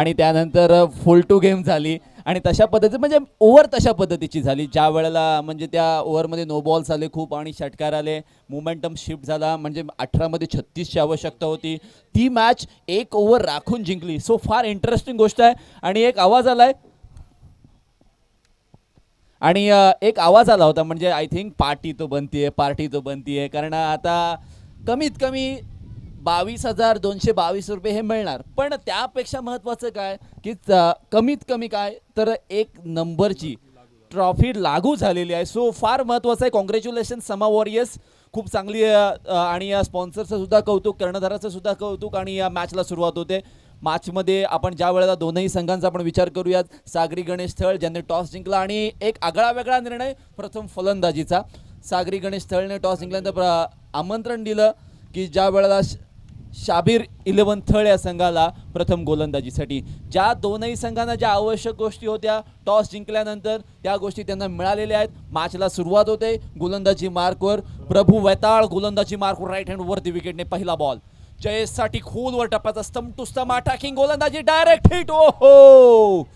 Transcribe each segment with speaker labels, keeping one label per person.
Speaker 1: आणि त्यानंतर फुल to game झाली आणि तशा पद्धती म्हणजे ओव्हर तशा पद्धतीची झाली ज्या वेळेला म्हणजे त्या ओव्हरमध्ये नो बॉल्स आले खूप आणि षटकार आले मोमेंटम शिफ्ट झाला म्हणजे 18 मध्ये 36ची आवश्यकता होती ती मॅच एक ओव्हर राखून जिंकली सो फार इंटरेस्टिंग गोष्ट आहे आणि एक आवाज आलाय आणि एक आवाज आला होता म्हणजे आय थिंक पार्टी तो बनतीये कारण आता कमीत कमी 22,222 रुपये हे मिळणार पण त्यापेक्षा महत्त्वाचं काय की कमीत कमी काय तर एक नंबरची ट्रॉफी लागू झालेली आहे सो फार महत्त्वाचं आहे कॉंग्रॅच्युलेशन समा वॉरियर्स खूप चांगली आणि या स्पॉन्सरचं सुद्धा कौतुक कर्णधाराचं सुद्धा कौतुक आणि या मॅचला सुरुवात होते मॅचमध्ये आपण ज्या वेळेला दोनही संघांचा आपण विचार करूयात सागरी गणेश थळ ज्यांनी टॉस जिंकला आणि एक आगळा वेगळा निर्णय प्रथम फलंदाजीचा सागरी गणेश थळने टॉस जिंकल्यानंतर आमंत्रण दिलं की ज्या वेळेला शाबीर 11 थळ या संघाला प्रथम गोलंदाजीसाठी ज्या दोनही संघांना ज्या आवश्यक गोष्टी होत्या टॉस जिंकल्यानंतर त्या गोष्टी त्यांना मिळालेल्या आहेत मॅचला सुरुवात होते गोलंदाजी मार्कवर प्रभू वैताळ गोलंदाजी मार्कवर राईट हँड वरती विकेटने पहिला बॉल जयेशसाठी खोलवर टप्प्याचा स्तंभ टू स्तंभ अटॅकिंग गोलंदाजी डायरेक्ट हिट ओहो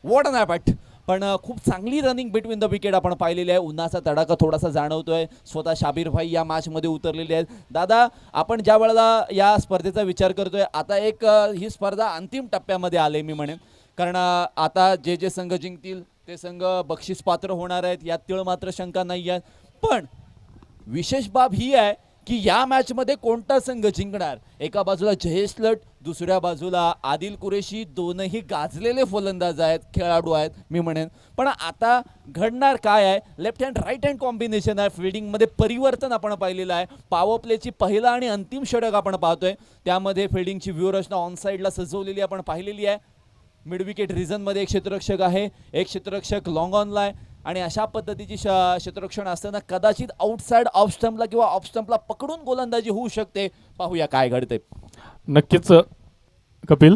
Speaker 1: वॉट अन ॲट पण खूप चांगली रनिंग बिटवीन द विकेट आपण पाहिलेली आहे उन्हाचा तडाखा थोडासा जाणवतोय स्वतः शाबीर भाई या मॅचमध्ये उतरलेले आहेत दादा आपण ज्या वेळेला या स्पर्धेचा विचार करतोय आता एक ही स्पर्धा अंतिम टप्प्यामध्ये आले मी म्हणेन कारण आता जे जे संघ जिंकतील ते संघ बक्षीस पात्र होणार आहेत यात तिळ मात्र शंका नाही आहे पण विशेष बाब ही आहे की या मॅचमध्ये कोणता संघ जिंकणार एका बाजूला जयेश लट दुसऱ्या बाजूला आदिल कुरेशी दोनही गाजलेले फलंदाज आहेत खेळाडू आहेत मी म्हणेन पण आता घडणार काय आहे left hand right hand combination आहे फिल्डिंगमध्ये परिवर्तन आपण पाहिलेलं आहे पॉवर प्लेची पहिला आणि अंतिम षटक आपण पाहतोय त्यामध्ये फिल्डिंगची व्यूहरचना ऑन साईडला सजवलेली आपण पाहिलेली आहे मिड विकेट रिझनमध्ये एक क्षेत्ररक्षक आहे एक क्षेत्ररक्षक लॉंग ऑनला आहे आणि अशा पद्धतीची क्षेत्ररक्षण असताना कदाचित आउटसाइड ऑफ स्टंपला किंवा ऑफ स्टंपला पकडून गोलंदाजी होऊ शकते पाहूया काय घडते
Speaker 2: नक्कीच कपिल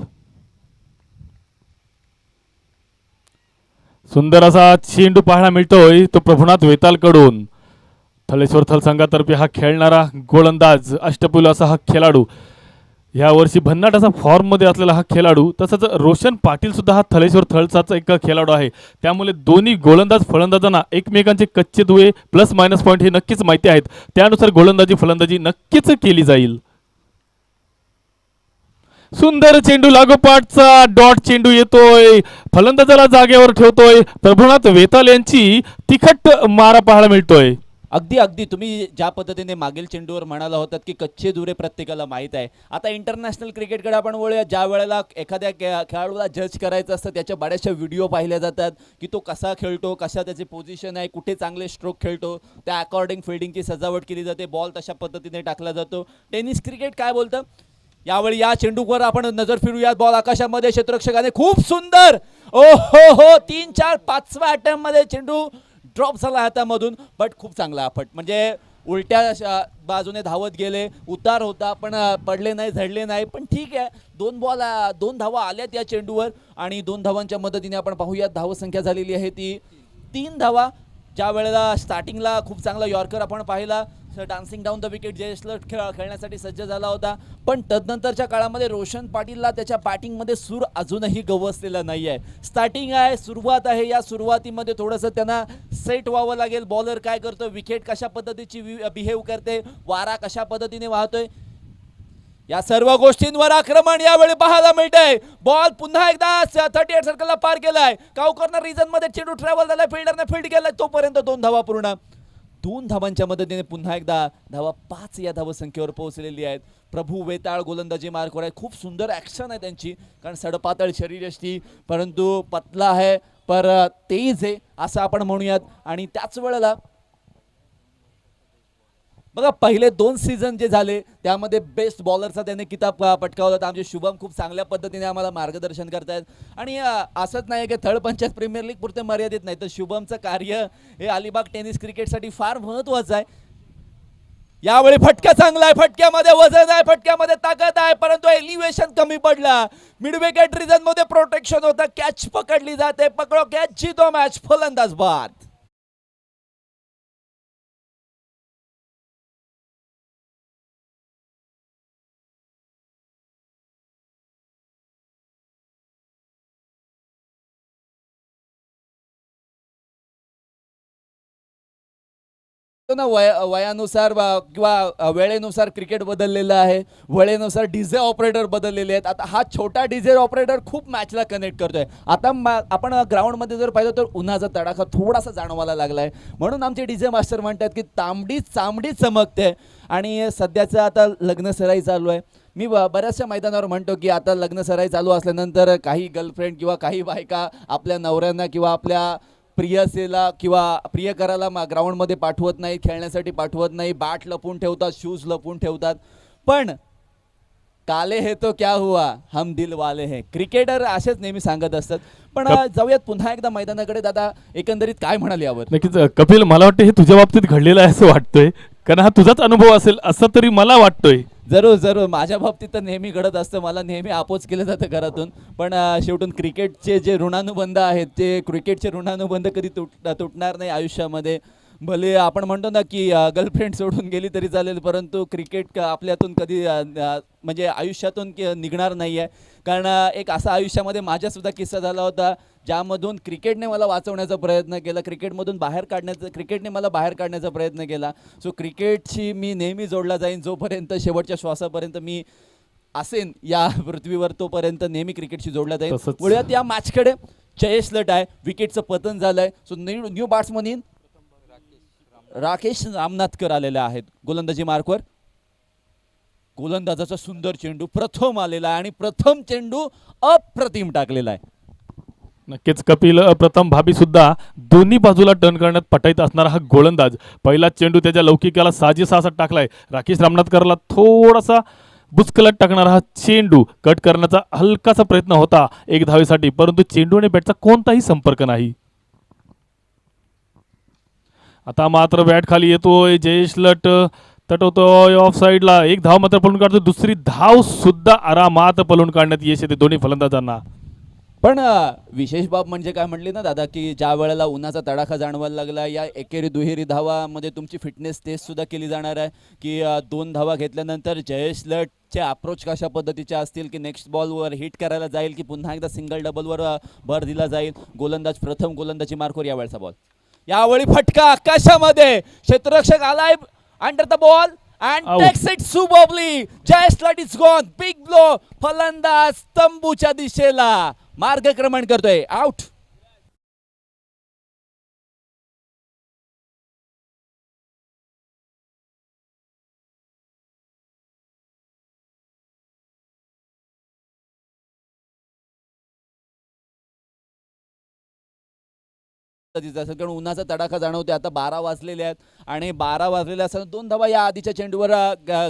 Speaker 2: सुंदर असा चेंडू पाहायला मिळतोय तो प्रभुनाथ वेतालकडून थलेश्वर थल संघातर्फे हा खेळणारा गोलंदाज अष्टपैलू असा हा खेळाडू ह्या वर्षी भन्नाट असा फॉर्ममध्ये असलेला हा खेळाडू तसंच रोशन पाटील सुद्धा हा थलेश्वर थळचाच एक खेळाडू आहे त्यामुळे दोन्ही गोलंदाज फलंदाजांना एकमेकांचे कच्चे दुवे प्लस मायनस पॉईंट हे नक्कीच माहिती आहेत त्यानुसार गोलंदाजी फलंदाजी नक्कीच केली जाईल सुंदर चेंडू लागोपाठचा डॉट चेंडू येतोय फलंदाजाला जागेवर ठेवतोय प्रभुनाथ वेताल यांची तिखट मारा पाहायला मिळतोय
Speaker 1: अगदी अगदी तुम्ही ज्या पद्धतीने मागील चेंडूवर म्हणाला होतात की कच्चे दुरे प्रत्येकाला माहीत आहे आता इंटरनॅशनल क्रिकेटकडे आपण वळूया ज्या वेळेला एखाद्या खेळाडूला जज करायचं असतं त्याच्या बऱ्याचशा व्हिडिओ पाहिल्या जातात की तो कसा खेळतो कशा त्याची पोझिशन आहे कुठे चांगले स्ट्रोक खेळतो त्या अकॉर्डिंग फिल्डिंगची सजावट केली जाते बॉल तशा पद्धतीने टाकला जातो टेनिस क्रिकेट काय बोलतं यावेळी या चेंडूवर आपण नजर फिरूयात बॉल आकाशामध्ये क्षेत्ररक्षकाने खूप सुंदर ओ हो हो 3-4-5व्या अटेम्प्ट मध्ये चेंडू ड्रॉप झाला हातामधून बट खूप चांगला फट म्हणजे उलट्या बाजूने धावत गेले उतार होता पण पडले नाही झडले नाही पण ठीक आहे दोन धावा आल्यात या चेंडूवर आणि 2 धावांच्या मदतीने आपण पाहूयात धावसंख्या झालेली आहे ती 3 धावा ज्या वेळेला स्टार्टिंगला खूप चांगला यॉर्कर आपण पाहिला dancing down the wicket Jayesh खेळण्यासाठी सज्ज झाला होता पण तदनंतरच्या काळामध्ये रोशन पाटीलला त्याच्या बॅटिंगमध्ये सूर अजूनही गवसलेला नाही आहे स्टार्टिंग आहे सुरुवात आहे या सुरुवातीमध्ये थोडंसं त्यांना सेट व्हावं लागेल बॉलर काय करतो विकेट कशा पद्धतीची बिहेव करते वारा कशा पद्धतीने वाहतोय या सर्व गोष्टींवर आक्रमण यावेळी पाहायला मिळतंय बॉल पुन्हा एकदा 38 सर्कलला पार केलाय काउ कॉर्नर रिजन मध्ये चेंडू ट्रॅव्हल झालाय फिल्डरने फील्ड केलाय तोपर्यंत 2 धावा पूर्ण 2 धावांच्या मदतीने पुन्हा एकदा धावा 5 या धावसंख्येवर पोहोचलेली आहेत प्रभू वेताळ गोलंदाजी मार्कवर आहे खूप सुंदर ॲक्शन आहे त्यांची कारण सडपातळ शरीर असती परंतु पतला आहे पर तेज आहे असं आपण म्हणूयात आणि त्याच वेळेला बघा पहिले 2 सीझन जे झाले त्यामध्ये बेस्ट बॉलरचा त्याने किताब पटकावला होता आमचे शुभम खूप चांगल्या पद्धतीने आम्हाला मार्गदर्शन करतायत आणि असंच नाही की थर्ड पंचायत प्रीमियर लीग पुरते मर्यादित नाही तर शुभमचं कार्य हे अलिबाग टेनिस क्रिकेटसाठी फार महत्त्वाचं आहे यावेळी फटका चांगला आहे फटक्यामध्ये वजन आहे फटक्यामध्ये ताकद आहे परंतु एलिव्हेशन कमी पडला मिड विकेट रिजन मध्ये प्रोटेक्शन होतं कॅच पकडली जाते पकडो कॅच जीतो मॅच फलंदाज बाद तो ना वयानुसार किंवा वेळेनुसार क्रिकेट बदललेलं आहे, वेळेनुसार डीजे ऑपरेटर बदललेले आहेत. आता हा छोटा डीजे ऑपरेटर खूप मॅचला कनेक्ट करतोय. आता आपण ग्राउंडमध्ये जर पाहिलं तर उन्हाचा तडाखा थोडासा जाणवायला लागला आहे, म्हणून आमचे डीजे मास्टर म्हणतात की तांबडी चांबडी चमकते. आणि सध्याचं आता लग्न सराई चालू आहे. मी बऱ्याचशा मैदानावर म्हणतो की आता लग्न सराई चालू असल्यानंतर काही गर्लफ्रेंड किंवा काही बायका आपल्या नवऱ्यांना किंवा आपल्या प्रियसेला किंवा प्रियकराला ग्राउंडमध्ये पाठवत नाही, खेळण्यासाठी पाठवत नाही, बॅट लपून ठेवतात, शूज लपून ठेवतात. पण काले हे तो क्या हुआ हम दिल वाले हैं, क्रिकेटर असेच नेहमी सांगत असतात. पण जाऊयात पुन्हा एकदा मैदानाकडे. दादा एकंदरीत काय म्हणाल यावर?
Speaker 2: नक्कीच कपिल, मला वाटतं हे तुझ्या बाबतीत घडलेलं आहे असं वाटतंय, कारण हा तुझाच अनुभव असेल असं तरी मला वाटतोय.
Speaker 1: जरूर जरूर, माझ्या बाबतीत तर नेहमी घडत असतं, मला नेहमी अपोज केलं जातं घरातून. पण शेवटून क्रिकेटचे जे ऋणानुबंध आहेत ते क्रिकेटचे ऋणानुबंध कधी तुटणार नाही आयुष्यामध्ये. भले आपण म्हणतो ना की गर्लफ्रेंड सोडून गेली तरी चालेल, परंतु क्रिकेट आपल्यातून कधी म्हणजे आयुष्यातून निघणार नाही आहे. कारण एक असा आयुष्यामध्ये माझ्यासुद्धा किस्सा झाला होता ज्यामधून क्रिकेटने मला वाचवण्याचा प्रयत्न केला, क्रिकेटने मला बाहेर काढण्याचा प्रयत्न केला. सो क्रिकेटशी मी नेहमी जोडला जाईन, जोपर्यंत शेवटच्या श्वासापर्यंत मी असेन या पृथ्वीवर, तोपर्यंत नेहमी क्रिकेटशी जोडला जाईल. वळूयात या मॅचकडे. जयेश लट आहे, विकेटचं पतन झालं आहे. So new batsman in Rakesh Ramnathkar आलेले आहेत गोलंदाजी मार्कवर. गोलंदाजाचा सुंदर चेंडू प्रथम आलेला आहे आणि प्रथम चेंडू अप्रतिम टाकलेला आहे.
Speaker 2: नक्कीच कपिल, प्रथम भाभी सुद्धा दोन्ही बाजूला टर्न करण्यात पटाईत असणारा हा गोलंदाज. पहिला चेंडू त्याच्या लौकिकाला साजेसा असा टाकलाय. राकेश रामनाथकरला थोडासा बुचकलत टाकणारा हा चेंडू कट करण्याचा हलकासा प्रयत्न होता एक धावेसाठी, परंतु चेंडू आणि बॅटचा कोणताही संपर्क नाही. आता मात्र बॅट खाली येतोय. जयेश लट तटवतोय ऑफ साईडला. एक धाव मात्र पळून काढतो, दुसरी धाव सुद्धा आरामात पळून काढण्यात यश येते दोन्ही फलंदाजांना.
Speaker 1: पण विशेष बाब म्हणजे काय म्हटली ना दादा, की ज्या वेळेला उन्हाचा तडाखा जाणवायला लागला, या एकेरी दुहेरी धावामध्ये तुमची फिटनेस टेस्ट सुद्धा केली जाणार आहे. की 2 धावा घेतल्यानंतर जयेश लटचे अप्रोच कशा पद्धतीचे असतील, की नेक्स्ट बॉलवर हिट करायला जाईल की पुन्हा एकदा सिंगल डबलवर भर दिला जाईल. गोलंदाज प्रथम गोलंदाजी मार्कवर यावेळचा बॉल. यावेळी फटका आकाशामध्ये, क्षेत्ररक्षक आलाय under the ball and
Speaker 2: Out.
Speaker 1: takes it superbly. Jayesh Lat is gone. Big blow. फलंदाज तंबूच्या दिशेला मार्गक्रमण करतोय. आउट. कारण उन्हाचा तडाखा जाणवते. आता 12 वाजलेले आहेत आणि 12 वाजलेले असताना 2 धावा या आधीच्या चेंडूवर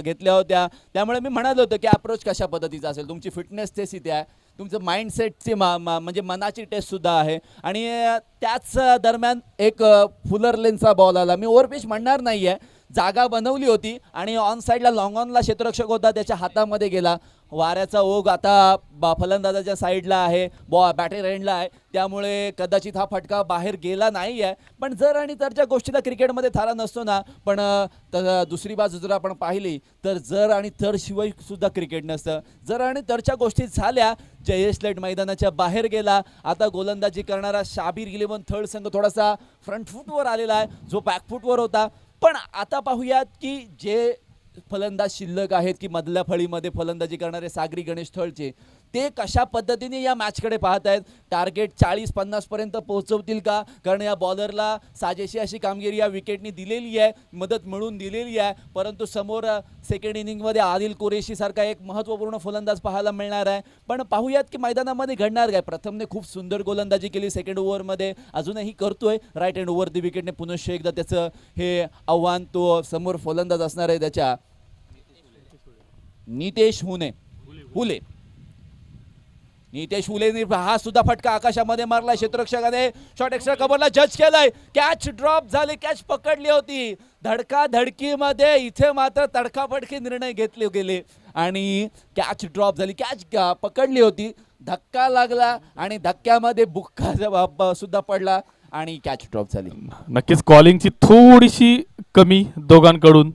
Speaker 1: घेतल्या होत्या. त्यामुळे मी म्हणालो होतो की अप्रोच कशा पद्धतीचा असेल, तुमची फिटनेस टेस्ट इथे आहे, तुमचं माइंडसेटची म्हणजे मनाची टेस्ट सुद्धा आहे. आणि त्याच दरम्यान एक फुलर लेनचा बॉल आला. मी ओव्हरपिच म्हणणार नाही आहे, जागा बनवली होती आणि ऑन साईडला लॉंग ऑनला क्षेत्ररक्षक होता, त्याच्या हातामध्ये गेला. वाऱ्याचा ओघ आता फलंदाजाच्या साईडला आहे, बॅटर एंडला आहे, त्यामुळे कदाचित हा फटका बाहेर गेला नाही आहे. पण जर आणि तरच्या गोष्टीला क्रिकेटमध्ये थारा नसतो ना. पण दुसरी बाजू जर आपण पाहिली तर जर आणि तर शिवाय सुद्धा क्रिकेट नसतं. जर आणि तरच्या गोष्टी झाल्या, जयेश लट मैदानाच्या बाहेर गेला. आता गोलंदाजी करणारा शाबीर इलेव्हन थर्ड संघ थोडासा फ्रंट फूटवर आलेला आहे, जो बॅक फूटवर होता. पण आता पाहूयात की जे फलंदाज शिल्लक आहेत, की मधल्या फळीमध्ये फलंदाजी करणारे सागरी गणेश थळचे, ते कशा पद्धतीने या मॅचकडे पाहत आहेत. टार्गेट 40-50 पर्यंत पोहोचवतील का? कारण या बॉलरला साजेशी अशी कामगिरी या विकेटनी दिलेली आहे, मदत मिळून दिलेली आहे. परंतु समोर सेकंड इनिंगमध्ये आदिल कुरेशी सारखा एक महत्त्वपूर्ण फलंदाज पाहायला मिळणार आहे. पण पाहूयात की मैदानामध्ये घडणार काय. प्रथमने खूप सुंदर गोलंदाजी केली सेकंड ओव्हरमध्ये, अजूनही करतोय राईट हँड ओव्हर दी विकेटने. पुनश्च एकदा त्याचं हे आव्हान, तो समोर फलंदाज असणार आहे त्याच्या नितेश हुले. नितेश हुलेने हा सुद्धा फटका आकाशामध्ये मारला. क्षेत्ररक्षकाने शॉट एक्स्ट्रा कव्हरला जज केलाय. कॅच ड्रॉप झाली, कॅच पकडली होती. धडकीमध्ये इथे मात्र तडकाफडकी निर्णय घेतले गेले आणि कॅच ड्रॉप झाली. कॅच पकडली होती, धक्का लागला आणि धक्क्यामध्ये बुक्का सुद्धा पडला आणि कॅच ड्रॉप झाली.
Speaker 2: नक्कीच कॉलिंगची थोडीशी कमी दोघांकडून.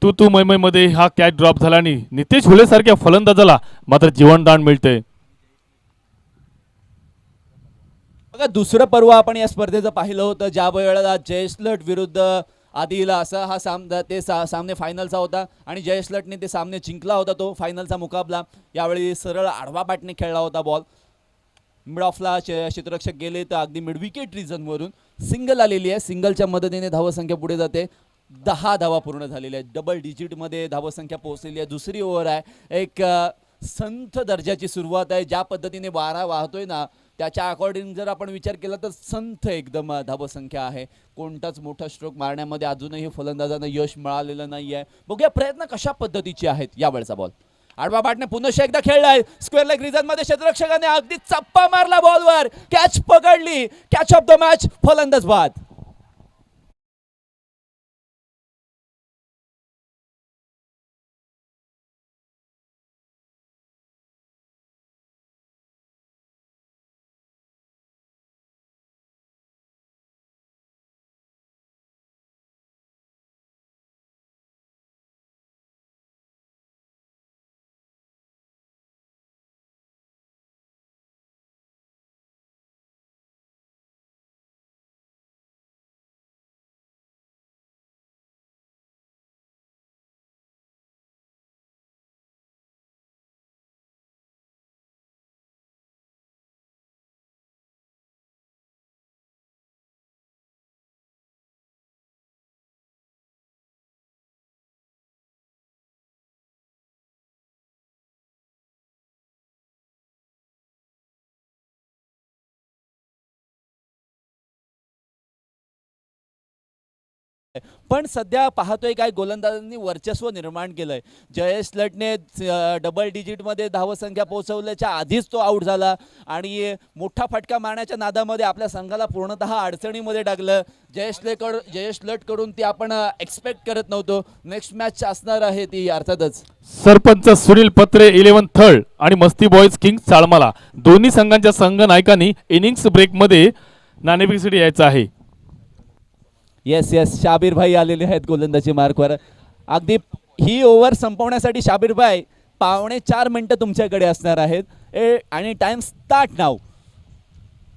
Speaker 2: तू मध्ये हा कॅच ड्रॉप झाला आणि नितेश हुले सारख्या फलंदाजाला मात्र जीवनदान मिळते.
Speaker 1: बघा, दुसरं पर्व आपण या स्पर्धेचं पाहिलं होतं, ज्या वेळेला जयेश लट विरुद्ध आधीला असा हा सामने फायनलचा होता आणि जयेश लटने ते सामने जिंकला होता तो फायनलचा मुकाबला. यावेळी सरळ आडवा बॅटने खेळला होता बॉल. मिड ऑफला क्षेत्ररक्षक गेले तर अगदी मिड विकेट रिझनवरून सिंगल आलेली आहे. सिंगलच्या मदतीने धावसंख्या पुढे जाते. 10 धावा पूर्ण झालेल्या आहेत. डबल डिजिटमध्ये धावसंख्या पोहोचलेली आहे. दुसरी ओव्हर आहे. एक संथ दर्जाची सुरुवात आहे. ज्या पद्धतीने वारा वाहतोय ना त्याच्या अकॉर्डिंग जर आपण विचार केला तर संथ एकदम धावसंख्या आहे. कोणताच मोठा स्ट्रोक मारण्यामध्ये अजूनही फलंदाजांना यश मिळालेलं नाही आहे. बघूया प्रयत्न कशा पद्धतीचे आहेत. यावेळचा बॉल आडवा बॅटने पुन्हा एकदा खेळलाय. स्क्वेअर लेग रिझन मध्ये क्षेत्ररक्षकाने अगदी चप्पा मारला बॉलवर. कॅच पकडली. कॅच ऑफ द मॅच फलंदाज बाद. पण सध्या पाहतोय काय गोलंदाजांनी वर्चस्व निर्माण केलंय. जयेश लटने डबल डिजिटमध्ये धावसंख्या पोहोचवल्याच्या आधीच तो आऊट झाला आणि मोठा फटका मारण्याच्या नादामध्ये आपल्या संघाला पूर्णतः अडचणीमध्ये टाकलं. जयेश लटकडून ती आपण एक्सपेक्ट करत नव्हतो. नेक्स्ट मॅच असणार आहे ती अर्थातच.
Speaker 2: सरपंच सुनील पत्रे 11 थर्ड आणि मस्ती बॉयज किंग चाळमाला दोन्ही संघांच्या संघ नायकांनी इनिंग्स ब्रेकमध्ये नाणेफेकीसाठी यायचं आहे.
Speaker 1: येस शाबीर भाई आलेले आहेत गोलंदाजी मार्कवर. अगदी ही ओव्हर संपवण्यासाठी शाबीर भाई 4.5 मिनिटं तुमच्याकडे असणार आहेत. आणि टाइम स्टार्ट नाव.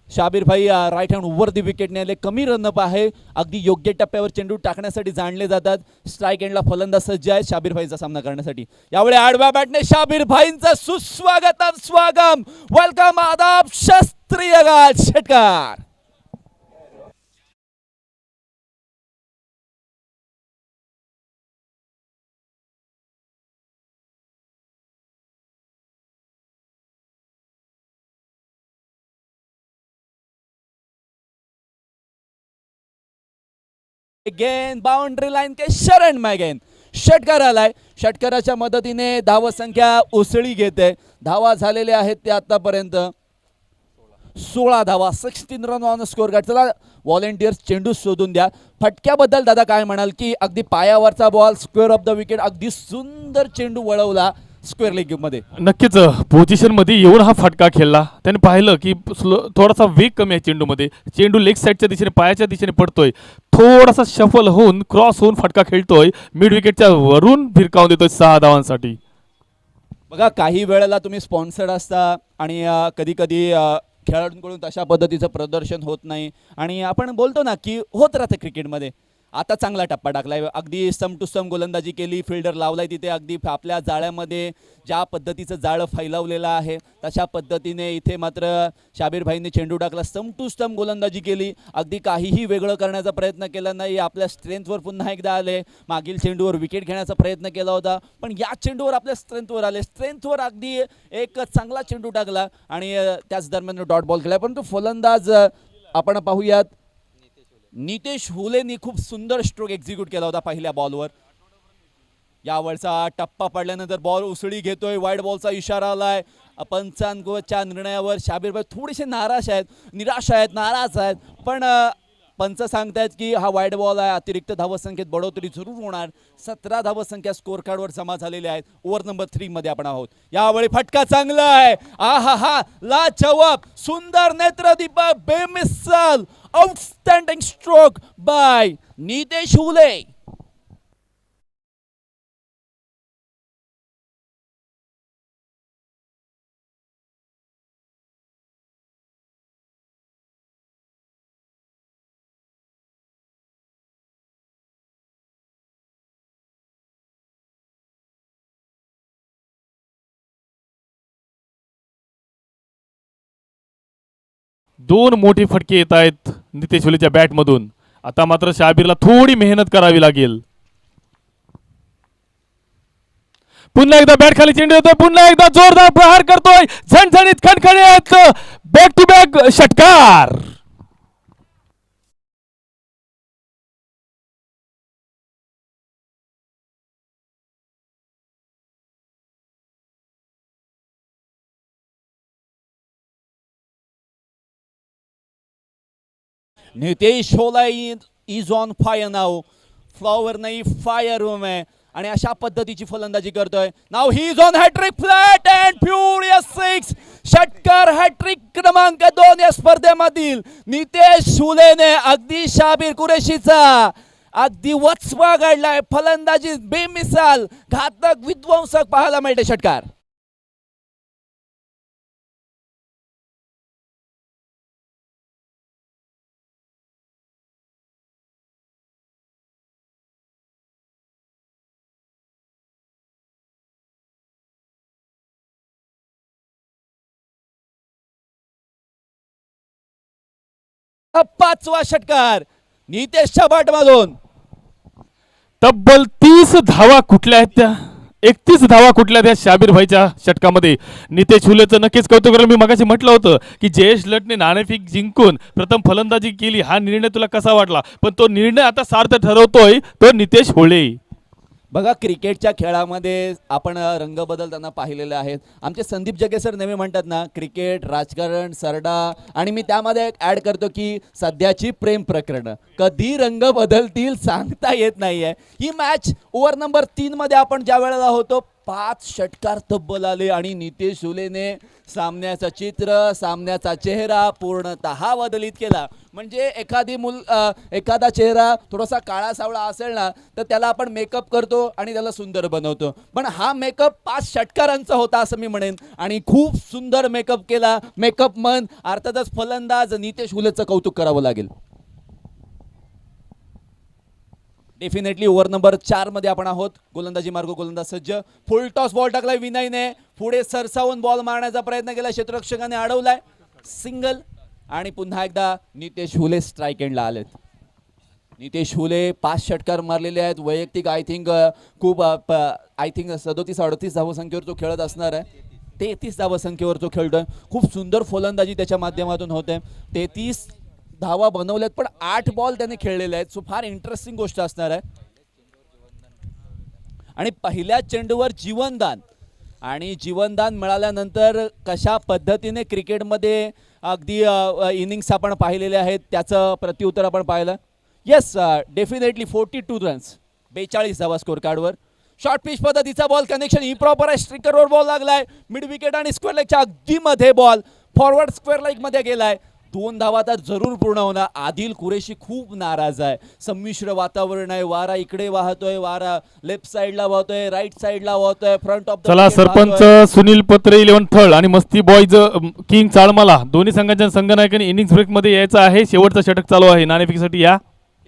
Speaker 1: शाबीर भाई राईट हँड ओव्हर दी विकेटने आले. कमी रनअप आहे. अगदी योग्य टप्प्यावर चेंडू टाकण्यासाठी जाणले जातात. स्ट्राईक एंडला फलंदाज सज्ज आहे शाबीर भाईचा सामना करण्यासाठी. यावेळी आडव्या बॅटने शाबीर भाईंचं स्वागम. वेलकम, आदाब, शास्त्रीय गाल षटकार. अगेन बाउंड्री लाईन के शरण मॅगेन षटकार आलाय. षटकाराच्या मदतीने धावसंख्या उसळी घेते. धावा झालेल्या आहेत ते आतापर्यंत 16 धावा. 16 रन ऑन स्कोर कार्ड. चला व्हॉलेंटियर्स चेंडू शोधून द्या. फटक्याबद्दल दादा काय म्हणाल की अगदी पायावरचा ball square off the wicket. अगदी सुंदर चेंडू वळवला स्क्वेअर लेग मध्ये.
Speaker 2: नक्कीच पोझिशन मध्ये येऊन हा फटका खेळला. त्याने पाहिलं की थोडासा वेग कमी आहे चेंडूमध्ये. चेंडू लेग साईडच्या दिशेने पायाच्या दिशेने पडतोय. थोडासा शफल होऊन क्रॉस होऊन फटका खेळतोय. मिड विकेटच्या वरून भिरकावून देतोय 6 धावांसाठी.
Speaker 1: बघा काही वेळेला तुम्ही स्पॉन्सर्ड असता आणि कधी कधी खेळाडूंकडून तशा पद्धतीचं प्रदर्शन होत नाही आणि आपण बोलतो ना की होत राहतं क्रिकेटमध्ये. आता चांगला टप्पा टाकलाय. अगदी सम टू सम गोलंदाजी केली. फिल्डर लावलाय तिथे. अगदी आपल्या जाळ्यामध्ये ज्या पद्धतीचं जाळं फैलावलेलं आहे तशा पद्धतीने इथे मात्र शाबीर भाईंनी चेंडू टाकला. सम टू सम गोलंदाजी केली. अगदी काहीही वेगळं करण्याचा प्रयत्न केला नाही. आपल्या स्ट्रेंथवर पुन्हा एकदा आले. मागील चेंडूवर विकेट घेण्याचा प्रयत्न केला होता पण या चेंडूवर आपल्या स्ट्रेंथवर आले. स्ट्रेंथवर अगदी एक चांगला चेंडू टाकला आणि त्याच दरम्यान डॉट बॉल केला. परंतु फलंदाज आपण पाहूयात नितेश हुलेनी खूप सुंदर स्ट्रोक एक्झिक्यूट केला होता पहिल्या बॉलवर. यावरचा टप्पा पडल्यानंतर बॉल उसळी घेतोय. वाईड बॉलचा इशारा आलाय. पंचांच्या निर्णयावर शाबीर भाई थोडेसे निराश आहेत, नाराज आहेत. पण पंच सांगतायत की हा वाईड बॉल आहे. अतिरिक्त धावसंख्येत बढोतरी जरूर होणार. 17 धावसंख्या स्कोर कार्डवर जमा झालेल्या आहेत. ओव्हर नंबर 3 मध्ये आपण आहोत. यावेळी फटका चांगला आहे. हा लाजवाब सुंदर नेत्रदीपक बेमिसाल आउटस्टँडिंग स्ट्रोक बाय नितेश हुले.
Speaker 2: दोन मोठे फटके येत आहेत नितेश हुलेच्या बॅटमधून. आता मात्र शाबीरला थोडी मेहनत करावी लागेल. पुन्हा एकदा बॅट खाली चेंडू येतोय, पुन्हा एकदा जोरदार प्रहार करतोय, झणझणीत खणखणीत बॅक टू बॅक षटकार.
Speaker 1: Nitesh Holai is on fire नाव. फ्लॉवर नाही फायर रूम आहे आणि अशा पद्धतीची फलंदाजी करतोय. नाव he is on hattrick flat and furious 6 षटकार. हॅट्रिक क्रमांक 2 या स्पर्धेमधील नितेश हुलेने अगदी शाबीर कुरेशीचा अगदी वचपा काढलाय. फलंदाजी बेमिसाल घातक विध्वंसक पाहायला मिळते. षटकार पाचवा षटकार नितेशच्या बॅटमधून.
Speaker 2: तब्बल 30 धावा कुठल्या आहेत त्या, 31 धावा कुठल्या त्या शाबीर भाईच्या षटकामध्ये. नितेश हुलेचं नक्कीच कौतुक करेल. मी मगाशी म्हटलं होतं की जयेश लटने नाणेफेक जिंकून प्रथम फलंदाजी केली, हा निर्णय तुला कसा वाटला, पण तो निर्णय आता सार्थ ठरवतोय तो नितेश हुले.
Speaker 1: बघा क्रिकेटच्या खेळामध्ये आपण रंग बदलताना पाहिलेले आहेत. आमचे संदीप जगे सर नेहमी म्हणतात ना, क्रिकेट राजकारण सरडा, आणि मी त्यामध्ये एक ॲड करतो की सध्याची प्रेम प्रकरणं कधी रंग बदलतील सांगता येत नाहीये. ही मॅच ओव्हर नंबर 3 मध्ये आपण ज्या वेळेला होतो 5 षटकार तब्बल आले आणि नितेश हुलेने सामन्याचं चित्र, सामन्याचा चेहरा पूर्णतः बदलित केला. म्हणजे एखादा चेहरा थोडासा काळा सावळा असेल ना तर त्याला आपण मेकअप करतो आणि त्याला सुंदर बनवतो, पण हा मेकअप 5 षटकारांचा होता असं मी म्हणेन आणि खूप सुंदर मेकअप केला. मेकअप मन अर्थातच फलंदाज नितेश हुलेचं कौतुक करावं लागेल. डेफिनेटली ओव्हर नंबर 4 मध्ये आपण आहोत. गोलंदाजी मार्ग गोलंदाज सज्ज. फुल टॉस बॉल टाकलाय विनयने, पुढे सरसावून बॉल मारण्याचा प्रयत्न केला, क्षेत्ररक्षकाने अडवलाय, सिंगल. आणि पुन्हा एकदा नितेश हुले स्ट्राईक एंडला आलेत. नितेश हुले 5 षटकार मारलेले आहेत. वैयक्तिक आय थिंक 37-38 धावसंख्येवर तो खेळत असणार आहे. 33 धावसंख्येवर तो खेळतोय. खूप सुंदर फलंदाजी त्याच्या माध्यमातून होते. 33 धावा बनवल्यात, पण 8 बॉल त्याने खेळलेले आहेत. सो फार इंटरेस्टिंग गोष्ट असणार आहे. आणि पहिल्या चेंडूवर जीवनदान, आणि जीवनदान मिळाल्यानंतर कशा पद्धतीने क्रिकेटमध्ये अगदी इनिंग्स आपण पाहिलेले आहेत त्याचं प्रत्युत्तर आपण पाहिलं. येस, डेफिनेटली 42 रन्स, 42 धावा स्कोर कार्डवर. शॉर्ट पिच पद्धतीचा बॉल कनेक्शन ही प्रॉपर आहे. स्ट्रिकरवर बॉल लागलाय, मिड विकेट आणि स्क्वेअर लेगच्या अगदी मध्ये बॉल फॉरवर्ड स्क्वेअर लेग मध्ये गेलाय. 2 धावा तर जरूर पूर्ण होणार. आदिल कुरेशी खूप नाराज आहे. संमिश्र वातावरण आहे. वारा इकडे वाहतोय, वारा लेफ्ट साइडला वाहतोय, राईट साइडला वाहतोय, फ्रंट ऑफ द
Speaker 2: चला सरपंच सुनील पत्रे 11 थळ आणि मस्ती बॉयज किंग चाळमाला दोन्ही संघांच्या संघनायकांनी इनिंग्स ब्रेक मध्ये यायचं आहे. शेवटचं षटक चालू आहे नाणेफेकीसाठी. या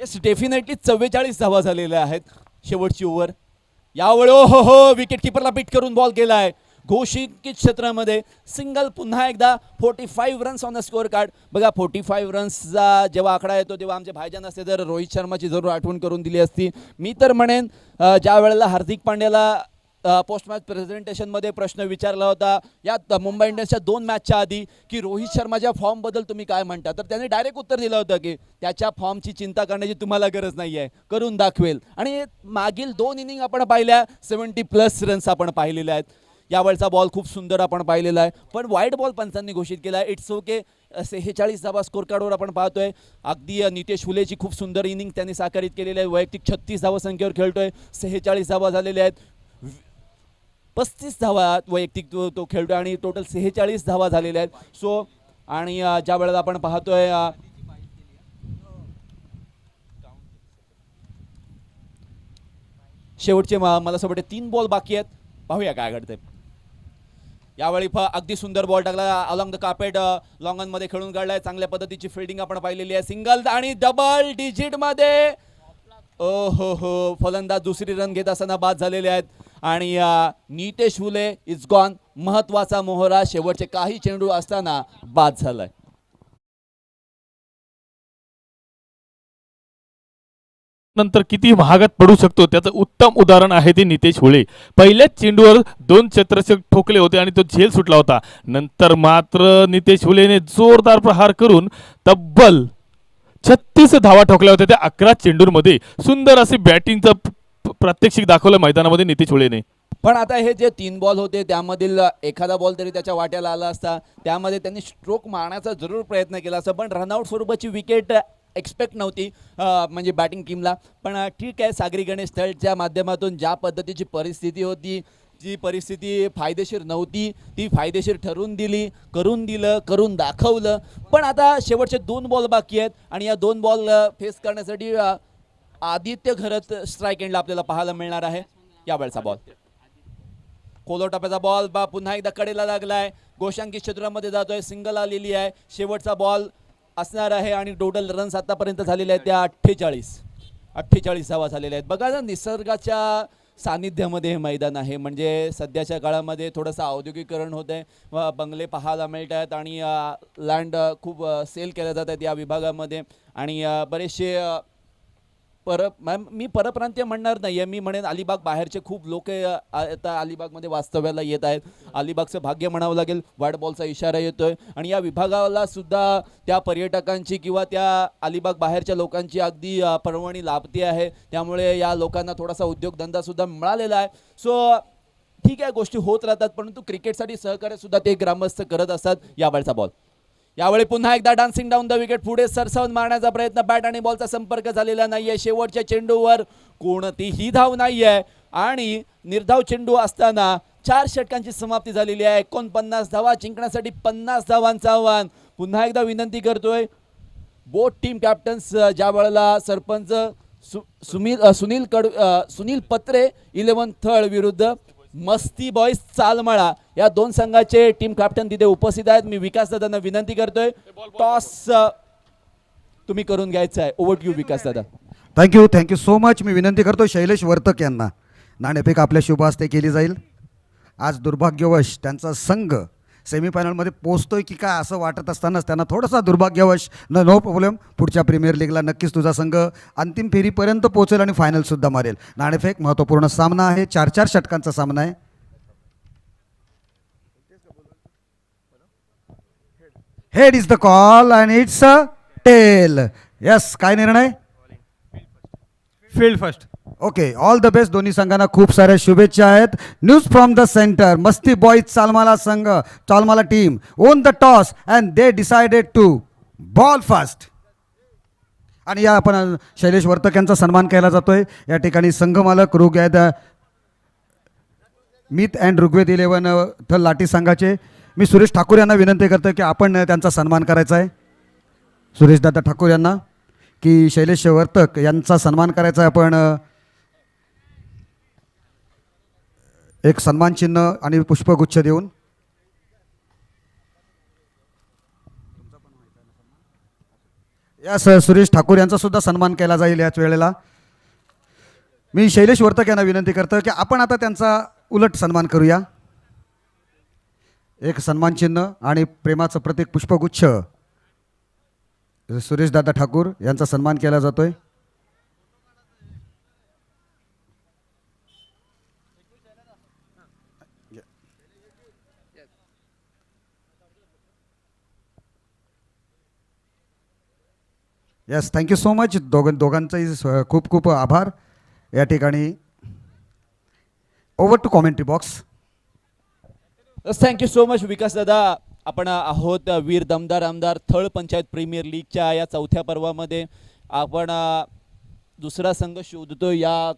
Speaker 1: येस, डेफिनेटली 44 धावा झालेल्या आहेत शेवटची ओव्हर. यावेळी हो विकेट किपरला बीट करून बॉल गेलाय घोषित क्षेत्रामध्ये. सिंगल. पुन्हा एकदा 45 runs on the score card. बघा 45 रन्सचा जेव्हा आकडा येतो तेव्हा आमचे भाईजान असते तर रोहित शर्माची जरूर आठवण करून दिली असती. मी तर म्हणेन ज्या वेळेला हार्दिक पांड्याला पोस्ट मॅच प्रेझेंटेशनमध्ये प्रश्न विचारला होता या मुंबई इंडियन्सच्या 2 मॅचच्या आधी की रोहित शर्माच्या फॉर्मबद्दल तुम्ही काय म्हणता, तर त्याने डायरेक्ट उत्तर दिलं होतं की त्याच्या फॉर्मची चिंता करण्याची तुम्हाला गरज नाही आहे, करून दाखवेल. आणि मागील 2 इनिंग आपण पाहिल्या 70+ रन्स आपण पाहिलेल्या आहेत. यावेळचा बॉल खूप सुंदर आपण पाहिलेला आहे, पण वाईट बॉल पंचांनी घोषित केला आहे. It's okay. 46 धावा स्कोर कार्डवर आपण पाहतोय. अगदी नितेश हुलेची खूप सुंदर इनिंग त्यांनी साकारित केलेली आहे. वैयक्तिक 36 धावा संख्येवर खेळतोय. 46 धावा झालेल्या आहेत. 35 धावा वैयक्तिक तो खेळतोय आणि टोटल 46 धावा झालेल्या आहेत. सो आणि ज्या वेळेला आपण पाहतोय शेवटचे मला असं वाटतं 3 बॉल बाकी आहेत. पाहूया काय घडतंय. यावेळी अगदी सुंदर बॉल टाकला अलॉंग द कार्पेट, लॉंगन मध्ये खेळून काढलाय. चांगल्या पद्धतीची फिल्डिंग आपण पाहिलेली आहे. सिंगल आणि डबल डिजिट मध्ये हो फलंदाज दुसरी रन घेत असताना बाद झालेले आहेत. आणि नितेश हुले इज गॉन. महत्वाचा मोहरा शेवटचे काही चेंडू असताना बाद झालाय.
Speaker 2: नंतर किती महागात पडू शकतो त्याचं उत्तम उदाहरण आहे ते नितेश होळे. पहिल्याच चेंडूवर 2 चत्रक्षक ठोकले होते आणि तो झेल सुटला होता. नंतर मात्र नितेश होळेने जोरदार प्रहार करून तब्बल 36 धावा ठोकल्या होत्या त्या 11 चेंडूंमध्ये. सुंदर असे बॅटिंगचं प्रात्यक्षिक दाखवलं मैदानामध्ये नितेश होळेने.
Speaker 1: पण आता हे जे 3 बॉल होते त्यामधील एखादा बॉल तरी त्याच्या वाट्याला आला असता, त्यामध्ये त्यांनी स्ट्रोक मारण्याचा जरूर प्रयत्न केला असता, पण रनआउट स्वरूपाची विकेट एक्सपेक्ट नव्हती म्हणजे बॅटिंग टीमला. पण ठीक आहे, सागरी गणेश थळच्या माध्यमातून ज्या पद्धतीची परिस्थिती होती, जी परिस्थिती फायदेशीर नव्हती ती फायदेशीर ठरून करून दाखवलं. पण आता शेवटचे 2 बॉल बाकी आहेत आणि या 2 बॉल फेस करण्यासाठी आदित्य घरत स्ट्राईक एंडला आपल्याला पाहायला मिळणार आहे. यावेळचा बॉल कोलो टप्प्याचा बॉल पुन्हा एकदा कडेला लागलाय, गोशांकी क्षेत्रामध्ये जातोय, सिंगल आलेली आहे. शेवटचा बॉल असणार आहे आणि टोटल रन्स आतापर्यंत झालेले आहेत त्या 48 धावा झालेल्या आहेत. बघा ना, निसर्गाच्या सानिध्यामध्ये हे मैदान आहे. म्हणजे सध्याच्या काळामध्ये थोडंसं औद्योगिकरण होत आहे, बंगले पाहायला मिळत आहेत आणि लँड खूप सेल केल्या जात आहेत या विभागामध्ये. आणि बरेचसे मी परप्रांतीय म्हणणार नाही आहे, मी म्हणेन अलिबाग बाहेरचे खूप लोक आता अलिबागमध्ये वास्तव्याला येत आहेत. अलिबागचं भाग्य म्हणावं लागेल. व्हाईट बॉलचा इशारा येतोय आणि या विभागाला सुद्धा त्या पर्यटकांची किंवा त्या अलिबाग बाहेरच्या लोकांची अगदी पर्वणी लाभते आहे. त्यामुळे या लोकांना थोडासा उद्योगधंदा सुद्धा मिळालेला आहे. सो ठीक आहे, गोष्टी होत राहतात, परंतु क्रिकेटसाठी सहकार्य सुद्धा ते ग्रामस्थ करत असतात. यावेळचा बॉल, यावेळी पुन्हा एकदा डान्सिंग डाऊन द विकेट, पुढे सरसावून मारण्याचा प्रयत्न, बॅट आणि बॉलचा संपर्क झालेला नाहीये. शेवटच्या चेंडूवर कोणतीही धाव नाहीये आणि निर्धाव चेंडू असताना 4 षटकांची समाप्ती झालेली आहे. 49 धावा जिंकण्यासाठी 50 धावांचं आव्हान. पुन्हा एकदा विनंती करतोय बोथ टीम कॅप्टन्स, ज्या वेळेला सरपंच सुनील पत्रे 11 थळ विरुद्ध मस्ती बॉईज चालमळा या 2 संघाचे टीम कॅप्टन तिथे उपस्थित आहेत. मी विकास दादांना विनंती करतोय, टॉस तुम्ही करून घ्यायचा आहे. ओव्हर टू यू विकास दादा.
Speaker 3: Thank you so much. मी विनंती करतो शैलेश वर्तक यांना, नाणेफेक आपल्या शुभ हस्ते केली जाईल. आज दुर्भाग्यवश त्यांचा संघ सेमीफायनलमध्ये पोहोचतोय की काय असं वाटत असतानाच त्यांना थोडासा दुर्भाग्यवश, नो प्रॉब्लेम, पुढच्या प्रीमियर लीगला नक्कीच तुझा संघ अंतिम फेरीपर्यंत पोहोचेल आणि फायनलसुद्धा मारेल. नाणेफेक महत्त्वपूर्ण सामना आहे, 4 षटकांचा सामना आहे. Head is the call and it's a tail. Yes, काय निर्णय?
Speaker 4: Field first.
Speaker 3: Okay, all the best. दोन्ही संघांना खूप साऱ्या शुभेच्छा आहेत. News from the centre, Masti boys Chalmala team won the toss and they decided to bowl first. आणि या आपण शैलेश वर्तक यांचा सन्मान केला जातोय. या ठिकाणी संघमालक मित अँड ऋग्वेद 11 थल लाठी संघाचे मी सुरेश ठाकूर यांना विनंती करतो की आपण त्यांचा सन्मान करायचा आहे. सुरेश दादा ठाकूर यांना की शैलेश वर्तक यांचा सन्मान करायचा आहे. आपण एक सन्मान चिन्ह आणि पुष्पगुच्छ देऊन सुरेश ठाकूर यांचा सुद्धा सन्मान केला जाईल याच वेळेला. मी शैलेश वर्तक यांना विनंती करतो की आपण आता त्यांचा उलट सन्मान करूया. एक सन्मान चिन्ह आणि प्रेमाचं प्रतीक पुष्पगुच्छ सुरेश दादा ठाकूर यांचा सन्मान केला जातोय. Yes, thank you so much. दोघांचाही खूप खूप आभार. या ठिकाणी over to commentary box.
Speaker 1: Thank you so much Vikas दादा. आपण आहोत वीर दमदार आमदार थळ पंचायत प्रीमियर लीगच्या या 4थ्या पर्वामध्ये. आपण दुसरा संघ शोधतो या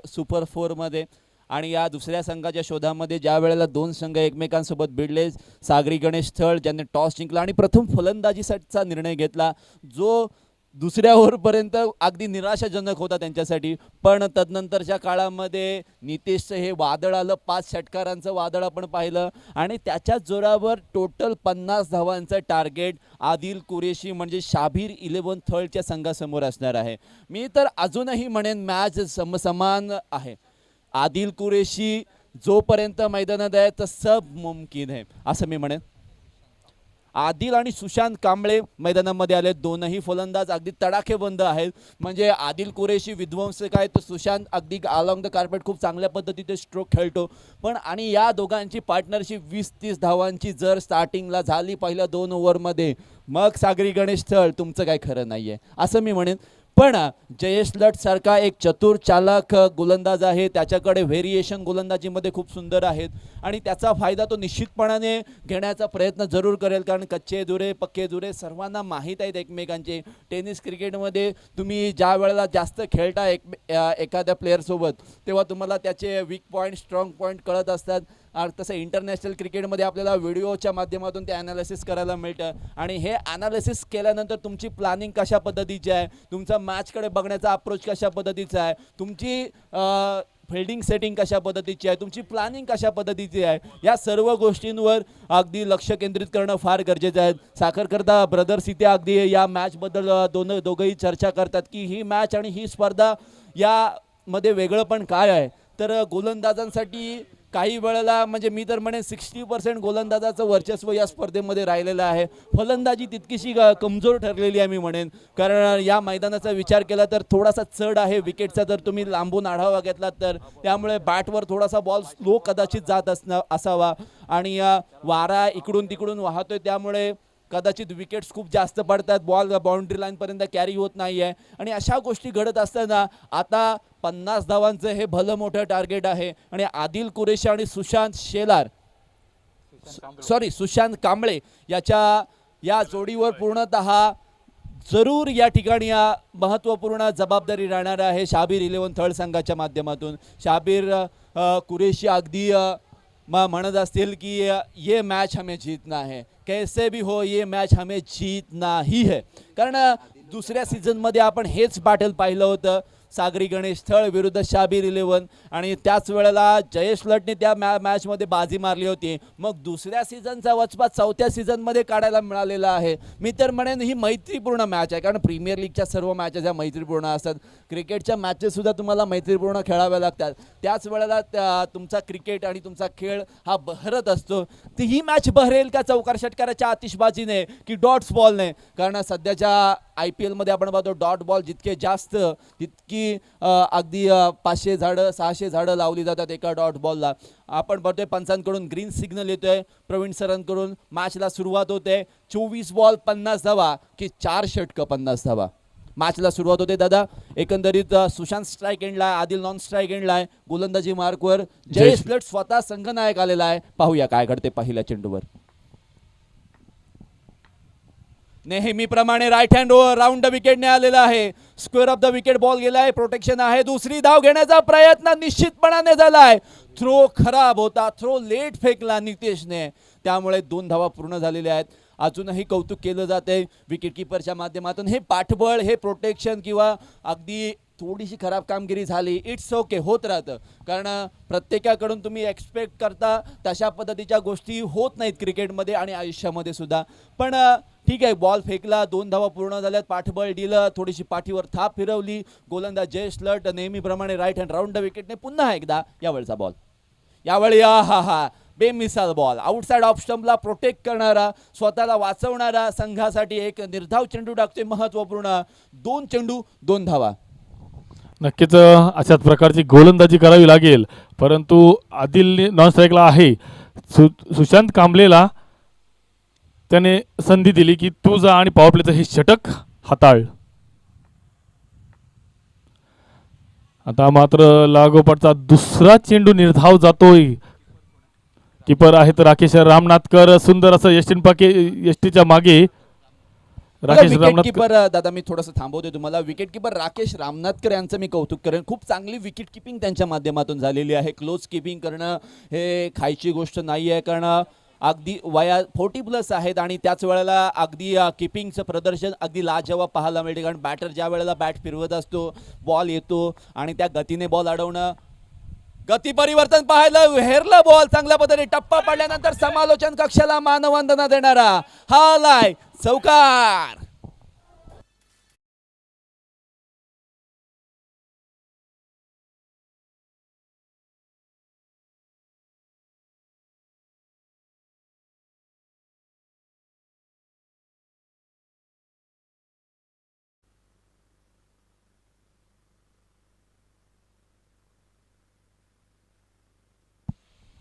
Speaker 1: सुपर 4मध्ये आणि या दुसऱ्या संघाच्या शोधामध्ये ज्या वेळेला 2 संघ एकमेकांसोबत भिडले, सागरी गणेश थळ ज्यांनी टॉस जिंकला आणि प्रथम फलंदाजीसाठीचा निर्णय घेतला, जो दुसऱ्या ओव्हरपर्यंत अगदी निराशाजनक होता त्यांच्यासाठी. पण तदनंतरच्या काळामध्ये नितेशचं हे वादळ आलं, 5 षटकारांचं वादळ आपण पाहिलं आणि त्याच्याच जोरावर टोटल 50 धावांचं टार्गेट आदिल कुरेशी म्हणजे शाबीर 11 थळच्या संघासमोर असणार आहे. मी तर अजूनही म्हणेन मॅच समान आहे. आदिल कुरेशी जोपर्यंत मैदानात आहे तर सब मुमकिन आहे असं मी म्हणेन. आदिल आणि सुशांत कांबळे मैदानामध्ये आले. दोनही फलंदाज अगदी तडाखेबंद आहेत. म्हणजे आदिल कुरेशी विध्वंसक आहे, तर सुशांत अगदी अलॉंग द कार्पेट खूप चांगल्या पद्धतीने स्ट्रोक खेळतो. पण आणि या दोघांची पार्टनरशिप 20-30 धावांची जर स्टार्टिंगला झाली पहिल्या 2 ओव्हरमध्ये, मग सागरी गणेश थळ तुमचं काय खरं नाही आहे असं मी म्हणेन. पण जयेश लट सारखा एक चतुर चालक गोलंदाज आहे, त्याच्याकडे व्हेरिएशन गोलंदाजीमध्ये खूप सुंदर आहेत आणि त्याचा फायदा तो निश्चितपणाने घेण्याचा प्रयत्न जरूर करेल. कारण कच्चे दुरे पक्के दुरे सर्वांना माहीत आहेत एकमेकांचे. टेनिस क्रिकेटमध्ये तुम्ही ज्या वेळेला जास्त खेळता एखाद्या प्लेअरसोबत, तेव्हा तुम्हाला त्याचे वीक पॉईंट स्ट्रॉंग पॉईंट कळत असतात. तसं इंटरनॅशनल क्रिकेटमध्ये आपल्याला व्हिडिओच्या माध्यमातून ते ॲनालिसिस करायला मिळतं आणि हे ॲनालिसिस केल्यानंतर तुमची प्लॅनिंग कशा पद्धतीची आहे, तुमचा मॅचकडे बघण्याचा अप्रोच कशा पद्धतीचा आहे, तुमची फिल्डिंग सेटिंग कशा पद्धतीची आहे, तुमची प्लॅनिंग कशा पद्धतीची आहे, या सर्व गोष्टींवर अगदी लक्ष केंद्रित करणं फार गरजेचं आहे. साखरकरता ब्रदर्स इथे अगदी या मॅचबद्दल दोघंही चर्चा करतात की ही मॅच आणि ही स्पर्धा यामध्ये वेगळं पण काय आहे. तर गोलंदाजांसाठी काही वेळेला म्हणजे मी तर म्हणेन 60% गोलंदाजाचं वर्चस्व या स्पर्धेमध्ये राहिलेलं आहे. फलंदाजी तितकीशी कमजोर ठरलेली आहे मी म्हणेन. कारण या मैदानाचा विचार केला तर थोडासा चढ आहे विकेटचा, जर तुम्ही लांबून आढावा घेतला तर. त्यामुळे बॅटवर थोडासा बॉल स्लो कदाचित जात असावा आणि वारा इकडून तिकडून वाहतोय, त्यामुळे कदाचित विकेट्स खूप जास्त पडतात, बॉल बाउंड्री लाईनपर्यंत कॅरी होत नाही आहे. आणि अशा गोष्टी घडत असताना आता 50 धावांचं हे भलं मोठं टार्गेट आहे आणि आदिल कुरेशी आणि सुशांत कांबळे या जोडीवर पूर्णतः जरूर या ठिकाणी महत्त्वपूर्ण जबाबदारी राहणार आहे शाबीर 11 थर्ड संघाच्या माध्यमातून. शाबीर कुरेशी अगदी म्हणत असतील की ये मैच हमें जीतना है, कैसे भी हो ये मैच हमें जीतना ही है. कारण दुसऱ्या सीझनमध्ये आपण हेच बॅटल पाहिलं होतं, सागरी गणेश थळ विरुद्ध शाबीर 11, आणि त्याच वेळेला जयेश लटने त्या मॅचमध्ये बाजी मारली होती. मग दुसऱ्या सीझनचा वचपा चौथ्या सीझनमध्ये काढायला मिळालेला आहे. मी तर म्हणेन ही मैत्रीपूर्ण मॅच आहे, कारण प्रीमियर लीगच्या सर्व मॅचेस या मैत्रीपूर्ण असतात. क्रिकेटच्या मॅचेस सुद्धा तुम्हाला मैत्रीपूर्ण खेळाव्या लागतात. त्याच वेळेला तुमचा क्रिकेट आणि तुमचा खेळ हा बहरत असतो. ती ही मॅच बहरेल का चौकार षटकाराच्या आतिषबाजीने की डॉट्स बॉलने? कारण सध्याच्या IPL मध्ये आपण पाहतो डॉट बॉल जितके जास्त तितकी अगदी 500 झाडं 600 झाडं लावली जातात एका डॉट बॉलला. आपण बघतोय पंचांकडून ग्रीन सिग्नल येतोय, प्रवीण सरांकडून मॅचला सुरुवात होते. 24 बॉल 50 धावा की 4 षटकं 50 धावा मॅचला सुरुवात होते. दादा एकंदरीत सुशांत स्ट्राईक एंडला, आदिल नॉन स्ट्राईक एंडला आहे. गोलंदाजी मार्कवर जयेश लट स्वतः संघनायक आलेला आहे. पाहूया काय घडते पहिल्या चेंडूवर. नेहमीप्रमाणे राईट हँड राऊंड द विकेटने आलेला आहे. Square off the wicket ball गेलाय, प्रोटेक्शन आहे. दुसरी धाव घेण्याचा प्रयत्न निश्चितपणाने झालाय. थ्रो खराब होता, थ्रो लेट फेकला नितेशने, त्यामुळे 2 धावा पूर्ण झालेल्या आहेत. अजूनही कौतुक केलं जाते विकेट किपरच्या माध्यमातून. हे पाठबळ, हे प्रोटेक्शन किंवा अगदी थोडीशी खराब कामगिरी झाली, इट्स ओके, होत राहतं. कारण प्रत्येकाकडून तुम्ही एक्सपेक्ट करता तशा पद्धतीच्या गोष्टी होत नाहीत क्रिकेटमध्ये आणि आयुष्यामध्ये सुद्धा. पण ठीक आहे, बॉल फेकला, 2 धावा पूर्ण झाल्यात, पाठबळ दिलं, थोडीशी पाठीवर थाप फिरवली. गोलंदाज जयेश लट नेहमीप्रमाणे राईट हँड राऊंड द विकेटने पुन्हा एकदा यावेळचा बॉल. यावेळी हा बेमिसाल बॉल, आउटसाइड ऑफ स्टंपला प्रोटेक्ट करणारा, स्वतःला वाचवणारा संघासाठी एक निर्धाव चेंडू टाकतोय महत्त्वपूर्ण. 2 चेंडू 2 धावा.
Speaker 2: नक्कीच अशाच प्रकारची गोलंदाजी करावी लागेल, परंतु आदिल नॉन स्ट्राईकला आहे. सुशांत कांबळेला त्याने संधी दिली की तू जा आणि पॉवर प्लेचं हे षटक हाताळ. आता मात्र लागोपाठचा दुसरा चेंडू निर्धाव जातोय. किपर आहेत राकेश रामनाथकर. सुंदर असं यष्टीच्या मागे राकेश
Speaker 1: विकेट
Speaker 2: रामनाथकर.
Speaker 1: किपर दादा मी थोडंसं थांबवतोय तुम्हाला. विकेट किपर राकेश रामनाथकर यांचं मी कौतुक करेन. खूप चांगली विकेट किपिंग त्यांच्या माध्यमातून झालेली आहे. क्लोज किपिंग करणं हे खायची गोष्ट नाही आहे, कारण अगदी वया 40+ आहेत आणि त्याच वेळेला अगदी किपिंगचं प्रदर्शन अगदी लाजवाब पाहायला मिळते. कारण बॅटर ज्या वेळेला बॅट फिरवत असतो, बॉल येतो आणि त्या गतीने बॉल अडवणं, गती परिवर्तन पाहायला हेरला बॉल चांगल्या पद्धतीने टप्पा पडल्यानंतर समालोचन कक्षाला मानवंदना देणारा हा लाय चौकार.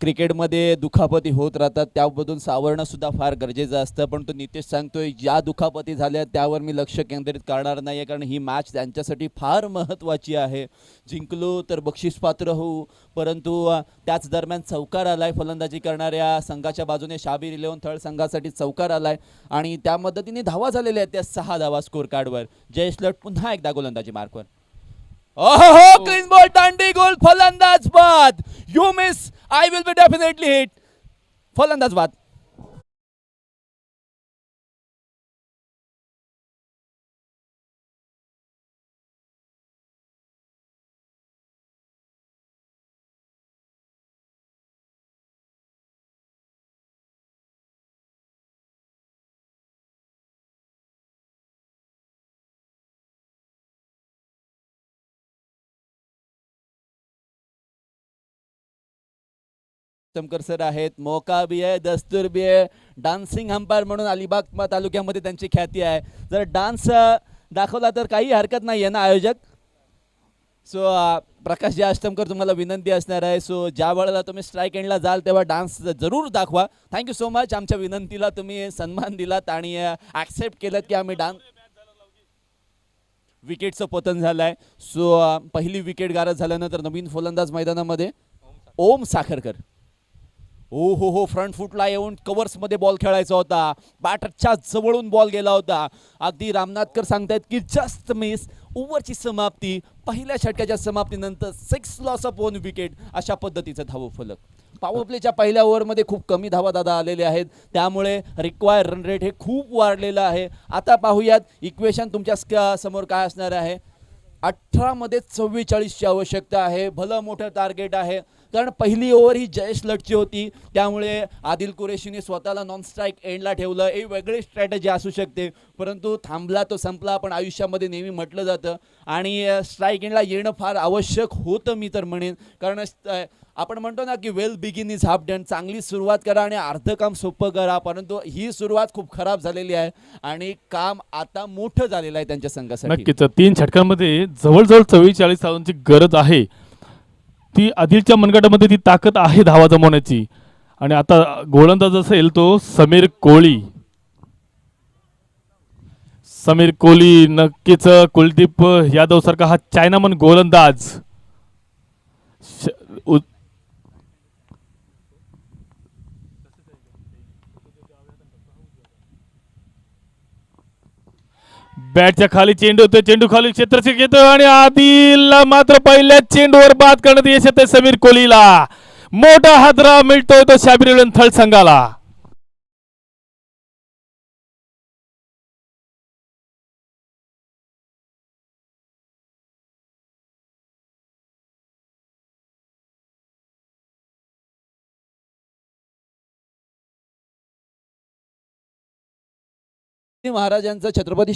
Speaker 1: क्रिकेटमध्ये दुखापती होत राहतात, त्याबद्दल सावरणं सुद्धा फार गरजेचं असतं. पण तो नितेश सांगतोय ज्या दुखापती झाल्या त्यावर मी लक्ष केंद्रित करणार नाही आहे, कारण ही मॅच त्यांच्यासाठी फार महत्त्वाची आहे. जिंकलो तर बक्षीसपात्र होऊ, परंतु त्याच दरम्यान चौकार आलाय फलंदाजी करणाऱ्या संघाच्या बाजूने. शाबीर 11 थर्ड संघासाठी चौकार आलाय आणि त्या मदतीने धावा झालेल्या आहेत त्या 6 धावा स्कोर कार्डवर. जयेश लट पुन्हा एकदा गोलंदाजी मार्कवर. ओहो, क्लीन बॉल, दांडी गोल, फलंदाज बाद. You miss, I will be definitely hit. फलंदाज बाद. तमकर सर आहेत, मौका भी आहे, दस्तूर भी आहे. डान्सिंग अंपायर म्हणून अलिबाग तालुक्यामध्ये त्यांची ख्याती आहे. जर डान्स दाखवला तर काही हरकत नाही आहे ना आयोजक. सो प्रकाश जी अष्टमकर, तुम्हाला विनंती असणार आहे, सो ज्या वेळेला तुम्ही स्ट्राईक एंडला जाल तेव्हा डान्स जरूर दाखवा. Thank you so much. आमच्या विनंतीला तुम्ही सन्मान दिलात आणि ॲक्सेप्ट केलं की आम्ही डान्स. विकेटचं पतन झालं आहे. सो पहिली विकेट गारद झाल्यानंतर नवीन फलंदाज मैदानामध्ये ओम साखरकर. ओ हो, फ्रंट फुटला येऊन कव्हर्समध्ये बॉल खेळायचा होता. बॅटरच्या जवळून बॉल गेला होता. अगदी रामनाथकर सांगतायत की जस्ट मिस. ओव्हरची समाप्ती, पहिल्या षटकाच्या समाप्तीनंतर 6 लॉस ऑफ 1 विकेट, अशा पद्धतीचं धावफलक. पॉवर प्लेच्या पहिल्या ओव्हरमध्ये खूप कमी धावा दादा आलेले आहेत, त्यामुळे रिक्वायर रन रेट हे खूप वाढलेलं आहे. आता पाहूयात इक्वेशन तुमच्या समोर काय असणार आहे. 18 मध्ये 44ची आवश्यकता आहे. भलं मोठं टार्गेट आहे, कारण पहिली ओव्हर ही जयेश लटची होती, त्यामुळे आदिल कुरेशीने स्वतःला नॉन स्ट्राईक एंडला ठेवलं. एक वेगळी स्ट्रॅटेजी असू शकते, परंतु थांबला तो संपला. आपण आयुष्यामध्ये नेहमी म्हटलं जातं आणि स्ट्राईक एंडला येणं फार आवश्यक होतं मी तर म्हणेन, कारण आपण म्हणतो ना की वेल बिगिन इज हाफ डन. चांगली सुरुवात करा आणि अर्ध काम सोपं करा, परंतु ही सुरुवात खूप खराब झालेली आहे आणि काम आता मोठं झालेलं आहे त्यांच्या संघासाठी.
Speaker 2: नक्कीच 3 षटकांमध्ये जवळजवळ 44 धावांची गरज आहे. ती आदिलच्या मनगटामध्ये ती ताकद आहे धावा जमवण्याची. आणि आता गोलंदाज असेल तो समीर कोळी. समीर कोहली नक्कीच कुलदीप यादव सारखा हा चायनामन गोलंदाज बॅटच्या खाली चेंडू होतो, चेंडू खाली क्षेत्ररक्षक येतो आणि आदिल मात्र पहिल्या चेंडूवर बाद करण्यात यश येते समीर कोहलीला. मोठा हादरा मिळतोय तो शाबीर थळ संघाला.
Speaker 1: महाराजांचं, छत्रपती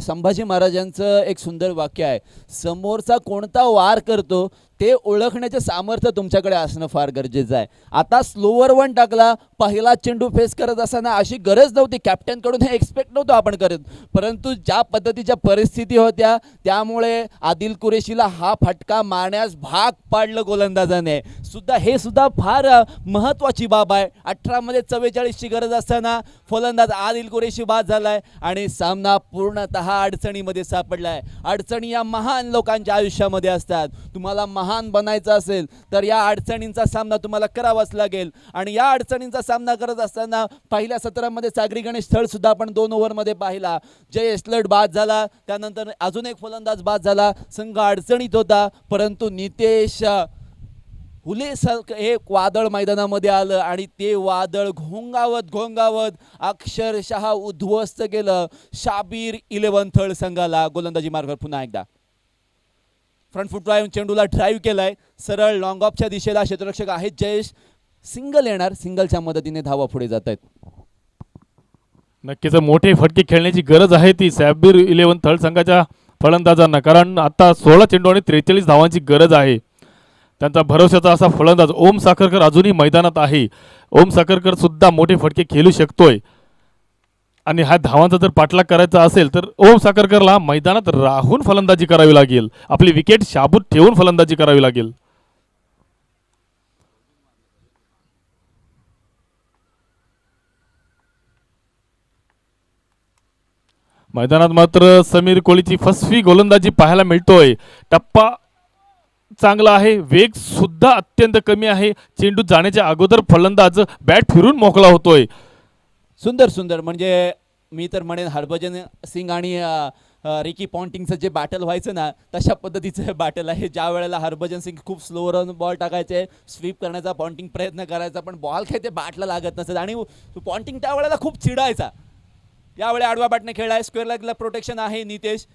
Speaker 1: संभाजी महाराजांचं एक सुंदर वाक्य आहे, समोरचा कोणता वार करतो ते ओळखण्याचे सामर्थ्य तुमच्याकडे असणं फार गरजेचं आहे. आता स्लोवर 1 टाकला, पहिला चेंडू फेस करत असताना अशी गरज नव्हती, कॅप्टनकडून हे एक्सपेक्ट नव्हतं आपण करत, परंतु ज्या पद्धतीच्या परिस्थिती होत्या त्यामुळे आदिल कुरेशीला हा फटका मारण्यास भाग पाडलं गोलंदाजाने सुद्धा. हे सुद्धा फार महत्त्वाची बाब आहे. 18 मध्ये 44ची गरज असताना फलंदाज आदिल कुरेशी बाद झालाय आणि सामना पूर्णतः अडचणीमध्ये सापडलाय. अडचणी या महान लोकांच्या आयुष्यामध्ये असतात. तुम्हाला महान बनायचं असेल तर या अडचणींचा सामना तुम्हाला करावाच लागेल. आणि या अडचणींचा सामना करत असताना पहिल्या 17 मध्ये सागरी गणेश थळ सुद्धा आपण 2 ओव्हरमध्ये पाहिला. जयेश लट बाद झाला, त्यानंतर अजून एक फलंदाज बाद झाला. संघ अडचणीत होता, परंतु नितेश हुले एक वादळ मैदानामध्ये आलं आणि ते वादळ घोंगावत अक्षरशः उद्ध्वस्त केलं शाबीर 11 थर्ड संघाला. गोलंदाजी मार्गावर पुन्हा एकदा फ्रंट फुट ड्राईव्ह, चेंडूला ड्राईव्ह केलाय सरळ लॉंग ऑफच्या दिशेला. क्षेत्ररक्षक आहेत जयेश, सिंगल येणार, सिंगलच्या मदतीने धावा पुढे जात आहेत.
Speaker 2: नक्कीच मोठे फटके खेळण्याची गरज आहे ती शाबीर 11 थर्ड संघाच्या फलंदाजांना, कारण आता 16 चेंडू आणि 43 धावांची गरज आहे. त्यांचा भरोशाचा असा फलंदाज ओम साखरकर अजूनही मैदानात आहे. ओम साखरकर सुद्धा मोठे फटके खेळू शकतोय आणि हा धावांचा जर पाठलाग करायचा असेल तर ओम साखरकरला मैदानात राहून फलंदाजी करावी लागेल, आपली विकेट शाबूत ठेवून फलंदाजी करावी लागेल. मैदानात मात्र समीर कोहलीची फसवी गोलंदाजी पाहायला मिळतोय. टप्पा चांगला आहे, वेग सुद्धा अत्यंत कमी आहे. चेंडू जाण्याच्या अगोदर फलंदाज बॅट फिरून मोकळा होतोय.
Speaker 1: सुंदर सुंदर, म्हणजे मी तर म्हणेन हरभजन सिंग आणि रिकी पॉन्टिंगचं जे बॅटल व्हायचं ना, तशा पद्धतीचं हे बॅटल आहे. ज्या वेळेला हरभजन सिंग खूप स्लोवर बॉल टाकायचे, स्वीप करण्याचा पॉन्टिंग प्रयत्न करायचा, पण बॉल काही ते बॅटला लागत नसत आणि पॉन्टिंग त्यावेळेला खूप चिडायचा. यावेळी आडवा बॅटने खेळलाय, स्क्वेअर लेगला प्रोटेक्शन आहे. नितेश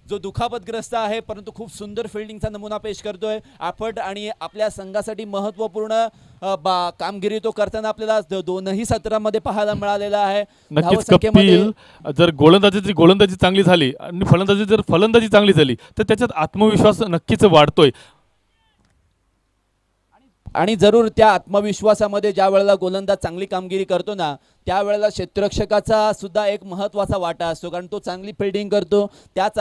Speaker 1: जो दुखापतग्रस्त आहे परंतु खूप सुंदर फिल्डिंगचा नमुना पेश करतोय. एफर्ट आणि आपल्या संघासाठी महत्त्वपूर्ण कामगिरी तो करताना आपल्याला दोनही सत्रामध्ये पाहायला मिळालेला आहे.
Speaker 2: नक्कीच
Speaker 1: धावसंख्येमध्ये
Speaker 2: कपिल, जर गोलंदाजी चांगली झाली आणि फलंदाजी चांगली झाली तर त्याच्यात आत्मविश्वास नक्कीच वाढतोय.
Speaker 1: आणि जरूर त्या आत्मविश्वासामध्ये ज्या वेळेला गोलंदाज चांगली कामगिरी करतो ना, त्यावेळेला क्षेत्ररक्षकाचा सुद्धा एक महत्त्वाचा वाटा असतो, कारण तो चांगली फिल्डिंग करतो. त्याच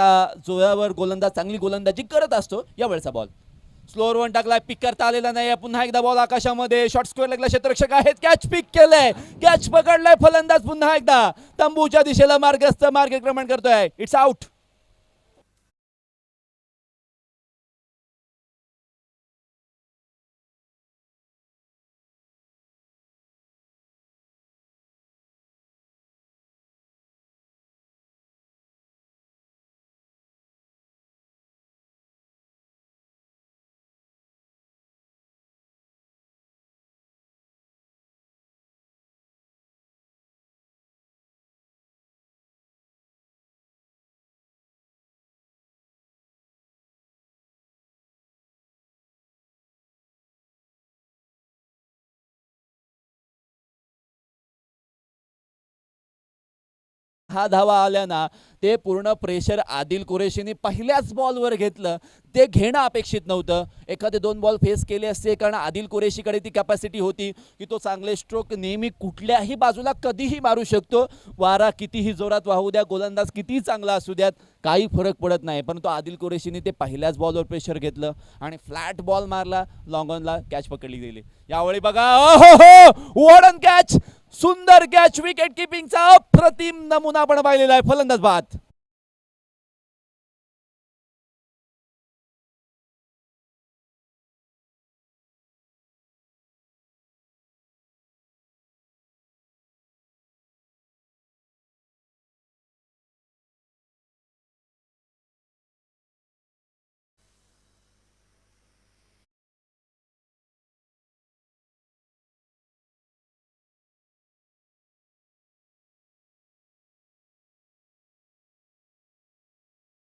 Speaker 1: जोरावर गोलंदाज चांगली गोलंदाजी करत असतो. यावेळचा बॉल स्लोअर वन टाकलाय, पिक करता आलेला नाही. पुन्हा एकदा बॉल आकाशामध्ये, शॉर्ट स्क्वेअर लेगला क्षेत्ररक्षक आहेत, कॅच पिक केलंय, कॅच पकडलाय फलंदाज. पुन्हा एकदा तंबूच्या दिशेला मार्गक्रमण करतोय. It's out. हा धावा आल्या ना, ते पूर्ण प्रेशर आदिल कुरेशीने पहिल्याच बॉलवर घेतलं. ते घेणं अपेक्षित नव्हतं. एखादे 2 बॉल फेस केले असते, कारण आदिल कुरेशीकडे ती कॅपॅसिटी होती की तो चांगले स्ट्रोक नेहमी कुठल्याही बाजूला कधीही मारू शकतो. वारा कितीही जोरात वाहू द्या, गोलंदाज कितीही चांगला असू द्यात, काही फरक पडत नाही. परंतु आदिल कुरेशीने ते पहिल्याच बॉलवर प्रेशर घेतलं आणि फ्लॅट बॉल मारला, लॉंग ऑनला कॅच पकडली गेली. यावेळी बघा, वॉर्डन कॅच, सुंदर कॅच, विकेट किपिंगचा अप्रतिम नमुना आपण पाहिलेला आहे. फलंदाज बाद.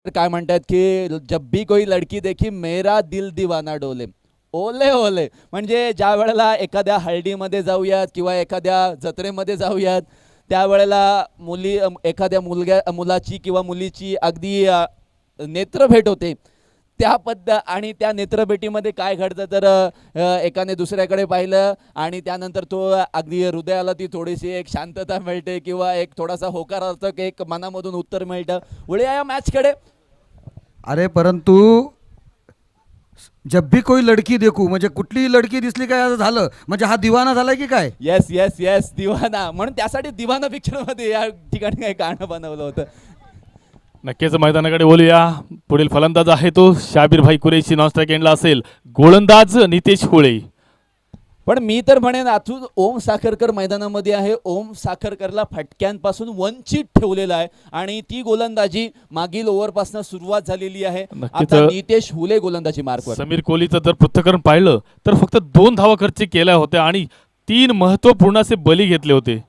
Speaker 1: काय म्हणतात की जब भी कोई लड़की देखी मेरा दिल दीवाना डोले. ओले ओले, म्हणजे ज्या वेळेला एखाद्या हळदीमध्ये जाऊयात किंवा एखाद्या जत्रेमध्ये जाऊयात, त्यावेळेला एखाद्या मुलाची किंवा मुलीची अगदी नेत्रभेट होते. आणि त्या नेत्रभेटीमध्ये काय घडतं तर एकाने दुसऱ्याकडे पाहिलं आणि त्यानंतर तो अगदी हृदयाला ती थोडीशी एक शांतता मिळते किंवा एक थोडासा होकारार्थक एक मनामधून उत्तर मिळतं. वळूया या मॅचकडे.
Speaker 3: अरे परंतु जब भी कोई लडकी देखू, म्हणजे कुठलीही लडकी दिसली काय असं झालं म्हणजे हा दिवाना झालाय की काय?
Speaker 1: येस येस येस, दिवाना. म्हणून त्यासाठी दिवाना पिक्चरमध्ये या ठिकाणी काही गाणं बनवलं होतं.
Speaker 2: नक्कीच मैदानाकडे बोलूया. पुढील फलंदाज आहे तो शाबीर भाई कुरेशी, नॉन स्ट्राईक एंडला असेल. गोलंदाज नितेश होळे.
Speaker 1: पण मी तर म्हणेन आतून ओम साखरकर मैदानामध्ये आहे. ओम साखरकरला फटक्यांपासून वंचित ठेवलेला आहे आणि ती गोलंदाजी मागील ओव्हरपासून सुरुवात झालेली आहे. आता नितेश हुले गोलंदाजी मार्कवर.
Speaker 2: समीर कोहलीचं जर पृथक्करण पाहिलं तर फक्त 2 धावा खर्च केल्या होत्या आणि 3 महत्त्वपूर्ण असे बली घेतले होते.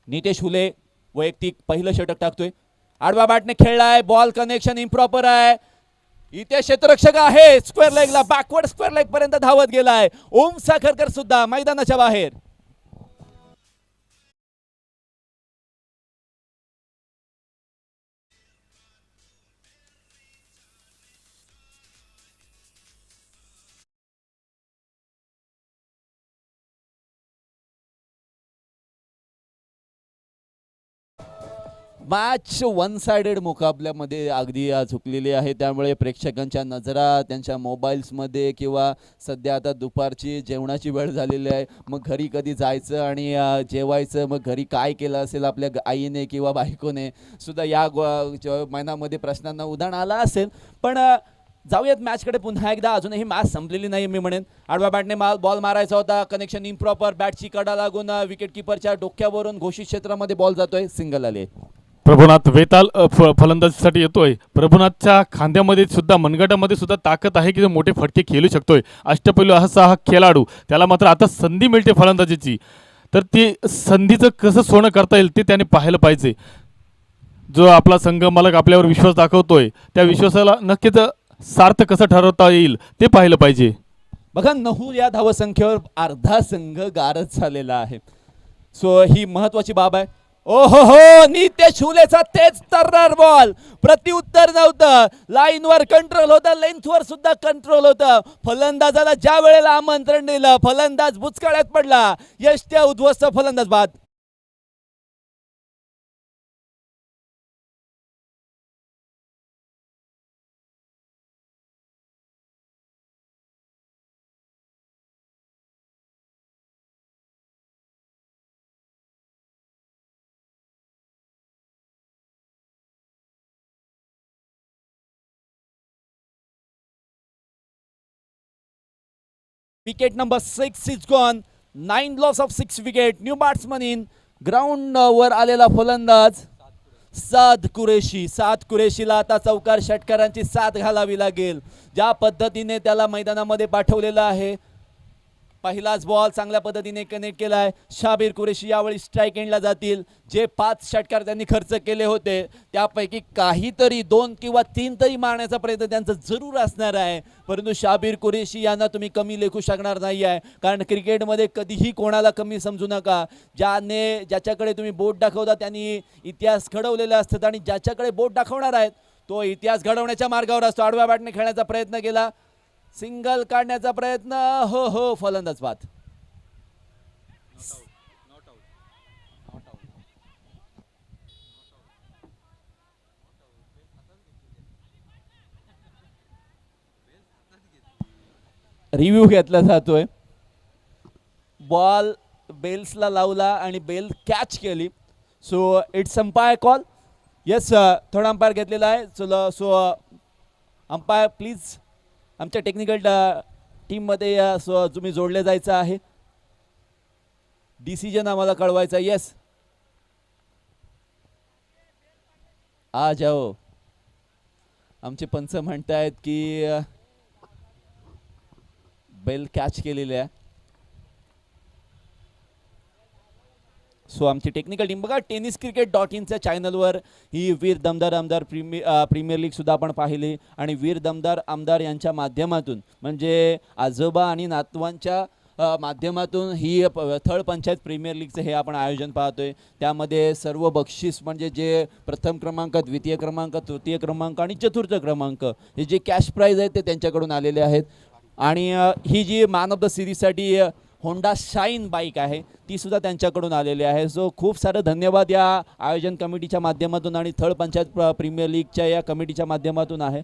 Speaker 1: नितेश हुले वैयक्तिक पहिलं षटक टाकतोय. आडवा बॅटने खेळलाय, बॉल कनेक्शन इम्प्रॉपर आहे. इथे क्षेत्ररक्षक आहे, स्क्वेअर लेगला बॅकवर्ड स्क्वेअर लेग पर्यंत धावत गेलाय. ओम साखरकर सुद्धा मैदानाच्या बाहेर. मॅच वन साइडेड मुकाबल्यामध्ये अगदी झुकलेली आहे, त्यामुळे प्रेक्षकांच्या नजरा त्यांच्या मोबाईल्समध्ये किंवा सध्या आता दुपारची जेवणाची वेळ झालेली आहे, मग घरी कधी जायचं आणि जेवायचं, मग घरी काय केलं असेल आपल्या आईने किंवा बायकोने सुद्धा या महिन्यामध्ये प्रश्नांना उधाण आलं असेल. पण जाऊयात मॅचकडे पुन्हा एकदा. अजूनही मॅच संपलेली नाही मी म्हणेन. आडव्या बॅटने बॉल मारायचा होता, कनेक्शन इम्प्रॉपर, बॅटची कडा लागून विकेट किपरच्या डोक्यावरून घोषित क्षेत्रामध्ये बॉल जातोय, सिंगल आले.
Speaker 2: प्रभुनाथ वेताल फलंदाजीसाठी येतोय. प्रभुनाथच्या खांद्यामध्ये सुद्धा, मनगटामध्ये सुद्धा ताकद आहे की तो मोठे फटके खेळू शकतोय. अष्टपैलू असा हा खेळाडू, त्याला मात्र आता संधी मिळते फलंदाजीची, तर ती संधीचं कसं सोनं करता येईल ते त्याने पाहिलं पाहिजे. जो आपला संघ मालक आपल्यावर विश्वास दाखवतोय, त्या विश्वासाला नक्कीच सार्थ कसं ठरवता येईल ते पाहिलं पाहिजे.
Speaker 1: बघा 9 या धावसंख्येवर अर्धा संघ गारद झालेला आहे. सो ही महत्वाची बाब आहे. ओहो हो, नित्य शुलेचा तेच तरणार बॉल, प्रत्युत्तर नव्हतं, लाईनवर कंट्रोल होता, लेंथवर सुद्धा कंट्रोल होतं. फलंदाजाला ज्या वेळेला आमंत्रण दिलं, फलंदाज बुचकाळ्यात पडला. यष्ट्या उद्ध्वस्त फलंदाज बाद. Wicket number 6 is gone. 9 loss of 6 wicket. New batsman in. Ground वर आलेला फलंदाज साद कुरेशीला आता चौकार षटकारांची साथ घालावी लागेल. ज्या पद्धतीने त्याला मैदानामध्ये पाठवलेलं आहे, पहिलाच बॉल चांगल्या पद्धतीने कनेक्ट केलाय. शाबीर कुरेशी यावेळी स्ट्राईक एंडला जातील. जे 5 षटकार त्यांनी खर्च केले होते त्यापैकी काहीतरी 2 किंवा 3 तरी मारण्याचा प्रयत्न त्यांचा जरूर असणार आहे, परंतु शाबीर कुरेशी यांना तुम्ही कमी लेखू शकणार नाही आहे. कारण क्रिकेटमध्ये कधीही कोणाला कमी समजू नका. ज्याच्याकडे तुम्ही बोट दाखवता त्यांनी इतिहास घडवलेले असतात आणि ज्याच्याकडे बोट दाखवणार आहेत तो इतिहास घडवण्याच्या मार्गावर असतो. आडव्या बॅटने खेळण्याचा प्रयत्न केला, सिंगल काढण्याचा प्रयत्न, हो फलंदाज बाद. रिव्ह्यू घेतला जातोय. बॉल बेल्सला लावला आणि बेल कॅच केली. So it's umpire call. Yes, third umpire घेतलेला आहे. सो अंपायर प्लीज आमच्या टेक्निकल टीममध्ये तुम्ही जोडले जायचं आहे. डिसिजन आम्हाला कळवायचा. येस, आ जाओ. आमचे पंच म्हणतायत की बेल कॅच केलेली आहे. सो आमची टेक्निकल टीम बघा, tenniscricket.inच्या चॅनलवर ही वीर दमदार आमदार प्रीमियर लीग सुद्धा आपण पाहिली आणि वीर दमदार आमदार यांच्या माध्यमातून म्हणजे आजोबा आणि नातवांच्या माध्यमातून ही थर्ड पंचायत प्रीमियर लीगचं हे आपण आयोजन पाहतोय. त्यामध्ये सर्व बक्षीस म्हणजे जे प्रथम क्रमांक, द्वितीय क्रमांक, तृतीय क्रमांक आणि चतुर्थ क्रमांक हे जे कॅश प्राईज आहेत ते त्यांच्याकडून आलेले आहेत. आणि ही जी मॅन ऑफ द सिरीजसाठी होंडा शाईन बाईक आहे ती सुद्धा त्यांच्याकडून आलेली आहे. सो खूप सारं धन्यवाद या आयोजन कमिटीच्या माध्यमातून आणि थर्ड पंचायत प्रीमियर लीगच्या या कमिटीच्या माध्यमातून आहे.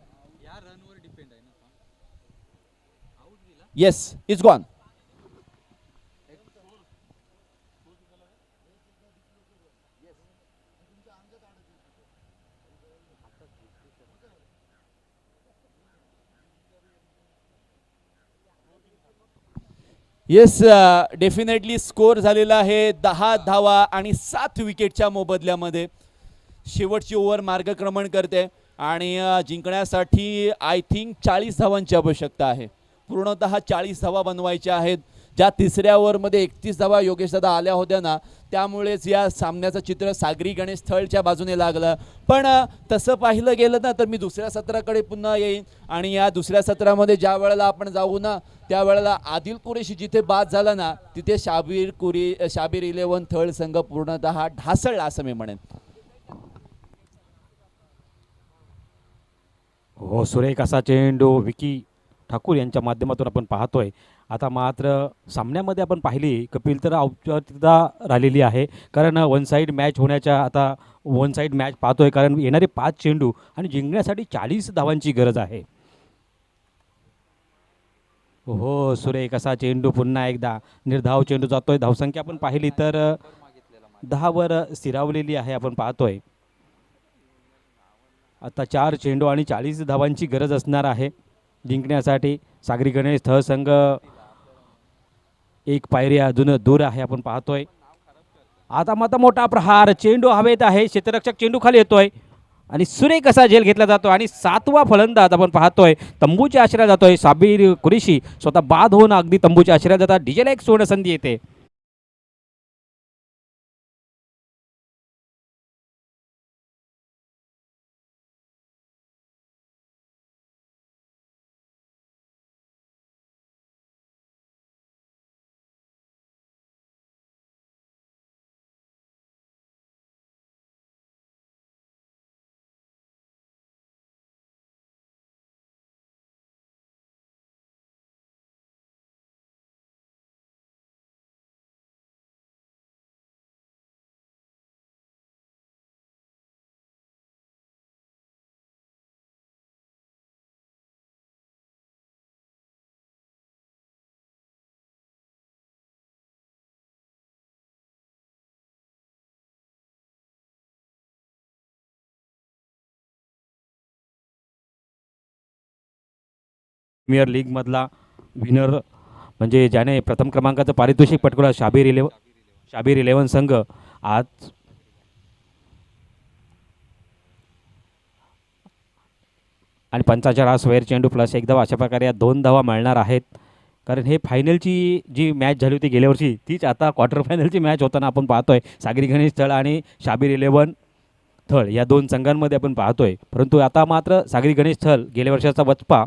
Speaker 1: Yes, it's gone. Yes, definitely score झालेला आहे 10 धावा आणि 7 विकेटच्या मोबदल्यामध्ये. शेवटची ओव्हर मार्गक्रमण करते आणि जिंकण्यासाठी आय थिंक 40 धावांची आवश्यकता आहे. पूर्णतः 40 धावा बनवायच्या आहेत. ज्या तिसऱ्या ओव्हरमध्ये 31 धावा योगेश दादा आल्या होत्या ना, त्यामुळेच या सामन्याचं चित्र सागरी गणेश थळच्या बाजूने लागलं. पण तसं पाहिलं गेलं ना तर मी दुसऱ्या सत्राकडे पुन्हा येईन आणि या दुसऱ्या सत्रामध्ये ज्या वेळेला आपण जाऊ ना त्यावेळेला आदिल कुरेशी जिथे बाद झाला ना तिथे शाबीर 11 थर्ड संघ पूर्णतः ढासळला असं मी म्हणेन.
Speaker 4: हो, सुरेख असा चेंडू विकी ठाकूर यांच्या माध्यमातून आपण पाहतोय आता मात्र सामन्यामध्ये आपण पाहिली कपिल तर औपचारिकता राहिलेली आहे, कारण वन साईड मॅच होण्याच्या आता वन साईड मॅच पाहतोय, कारण येणारे 5 चेंडू आणि जिंकण्यासाठी 40 धावांची गरज आहे. हो सुरेख असा चेंडू पुन्हा एकदा निर्धाव चेंडू जातोय. धावसंख्या आपण पाहिली तर 10वर स्थिरावलेली आहे आपण पाहतोय. आता 4 चेंडू आणि 40 धावांची गरज असणार आहे जिंकण्यासाठी. सागरी गणेश थळ संघ एक पायरी अजून दूर आहे आपण पाहतोय. आता मात्र मोठा प्रहार, चेंडू हवेत आहे, क्षेत्ररक्षक चेंडू खाली येतोय आणि सुरेख असा झेल घेतला जातो आणि 7वा फलंदाज आपण पाहतोय तंबूच्या आश्रयात जातोय. साबिर कुरेशी स्वतः बाद होऊन अगदी तंबूच्या आश्रयात जातात. डीजेला एक सुवर्ण संधी येते. प्रीमियर लीगमधला विनर म्हणजे ज्याने प्रथम क्रमांकाचं पारितोषिक पटकवलं शाबीर 11 संघ आज आणि 55 हा स्क्वेअर चेंडू प्लस 1 धावा अशा प्रकारे या 2 धावा मिळणार आहेत. कारण हे फायनलची जी मॅच झाली होती गेल्या वर्षी तीच आता क्वार्टर फायनलची मॅच होताना आपण पाहतोय. सागरी गणेश थळ आणि शाबीर 11 थळ या 2 संघांमध्ये आपण पाहतोय. परंतु आता मात्र सागरी गणेश थळ गेल्या वर्षाचा वचपा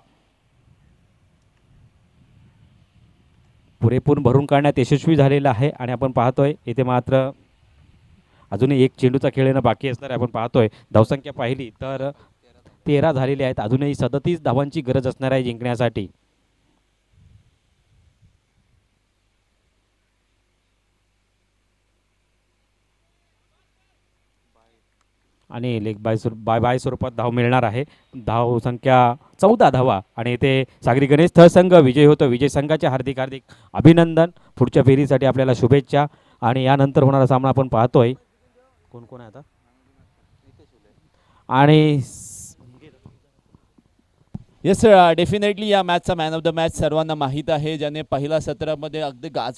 Speaker 4: पुरेपूर भरून काढण्यात यशस्वी झालेला आहे आणि आपण पाहतोय इथे मात्र अजूनही एक चेंडूचा खेळ येणं बाकी असणार आहे. आपण पाहतोय धावसंख्या पाहिली तर 13 झालेली आहेत. अजूनही 37 धावांची गरज असणार आहे जिंकण्यासाठी. आणि लेग बाय स्वरूपात धाव मिळणार आहे. धाव संख्या 14 धावा आणि इथे सागरी गणेश थळ संघ विजय होतो. विजय संघाचे हार्दिक हार्दिक अभिनंदन. पुढच्या फेरीसाठी आपल्याला शुभेच्छा. आणि यानंतर होणारा सामना आपण पाहतोय कोण कोण आहे आता आणि
Speaker 1: येस डेफिनेटली या मॅचचा मॅन ऑफ द मॅच सर्वांना माहीत आहे, ज्याने पहिल्या सत्रामध्ये अगदी गाजवून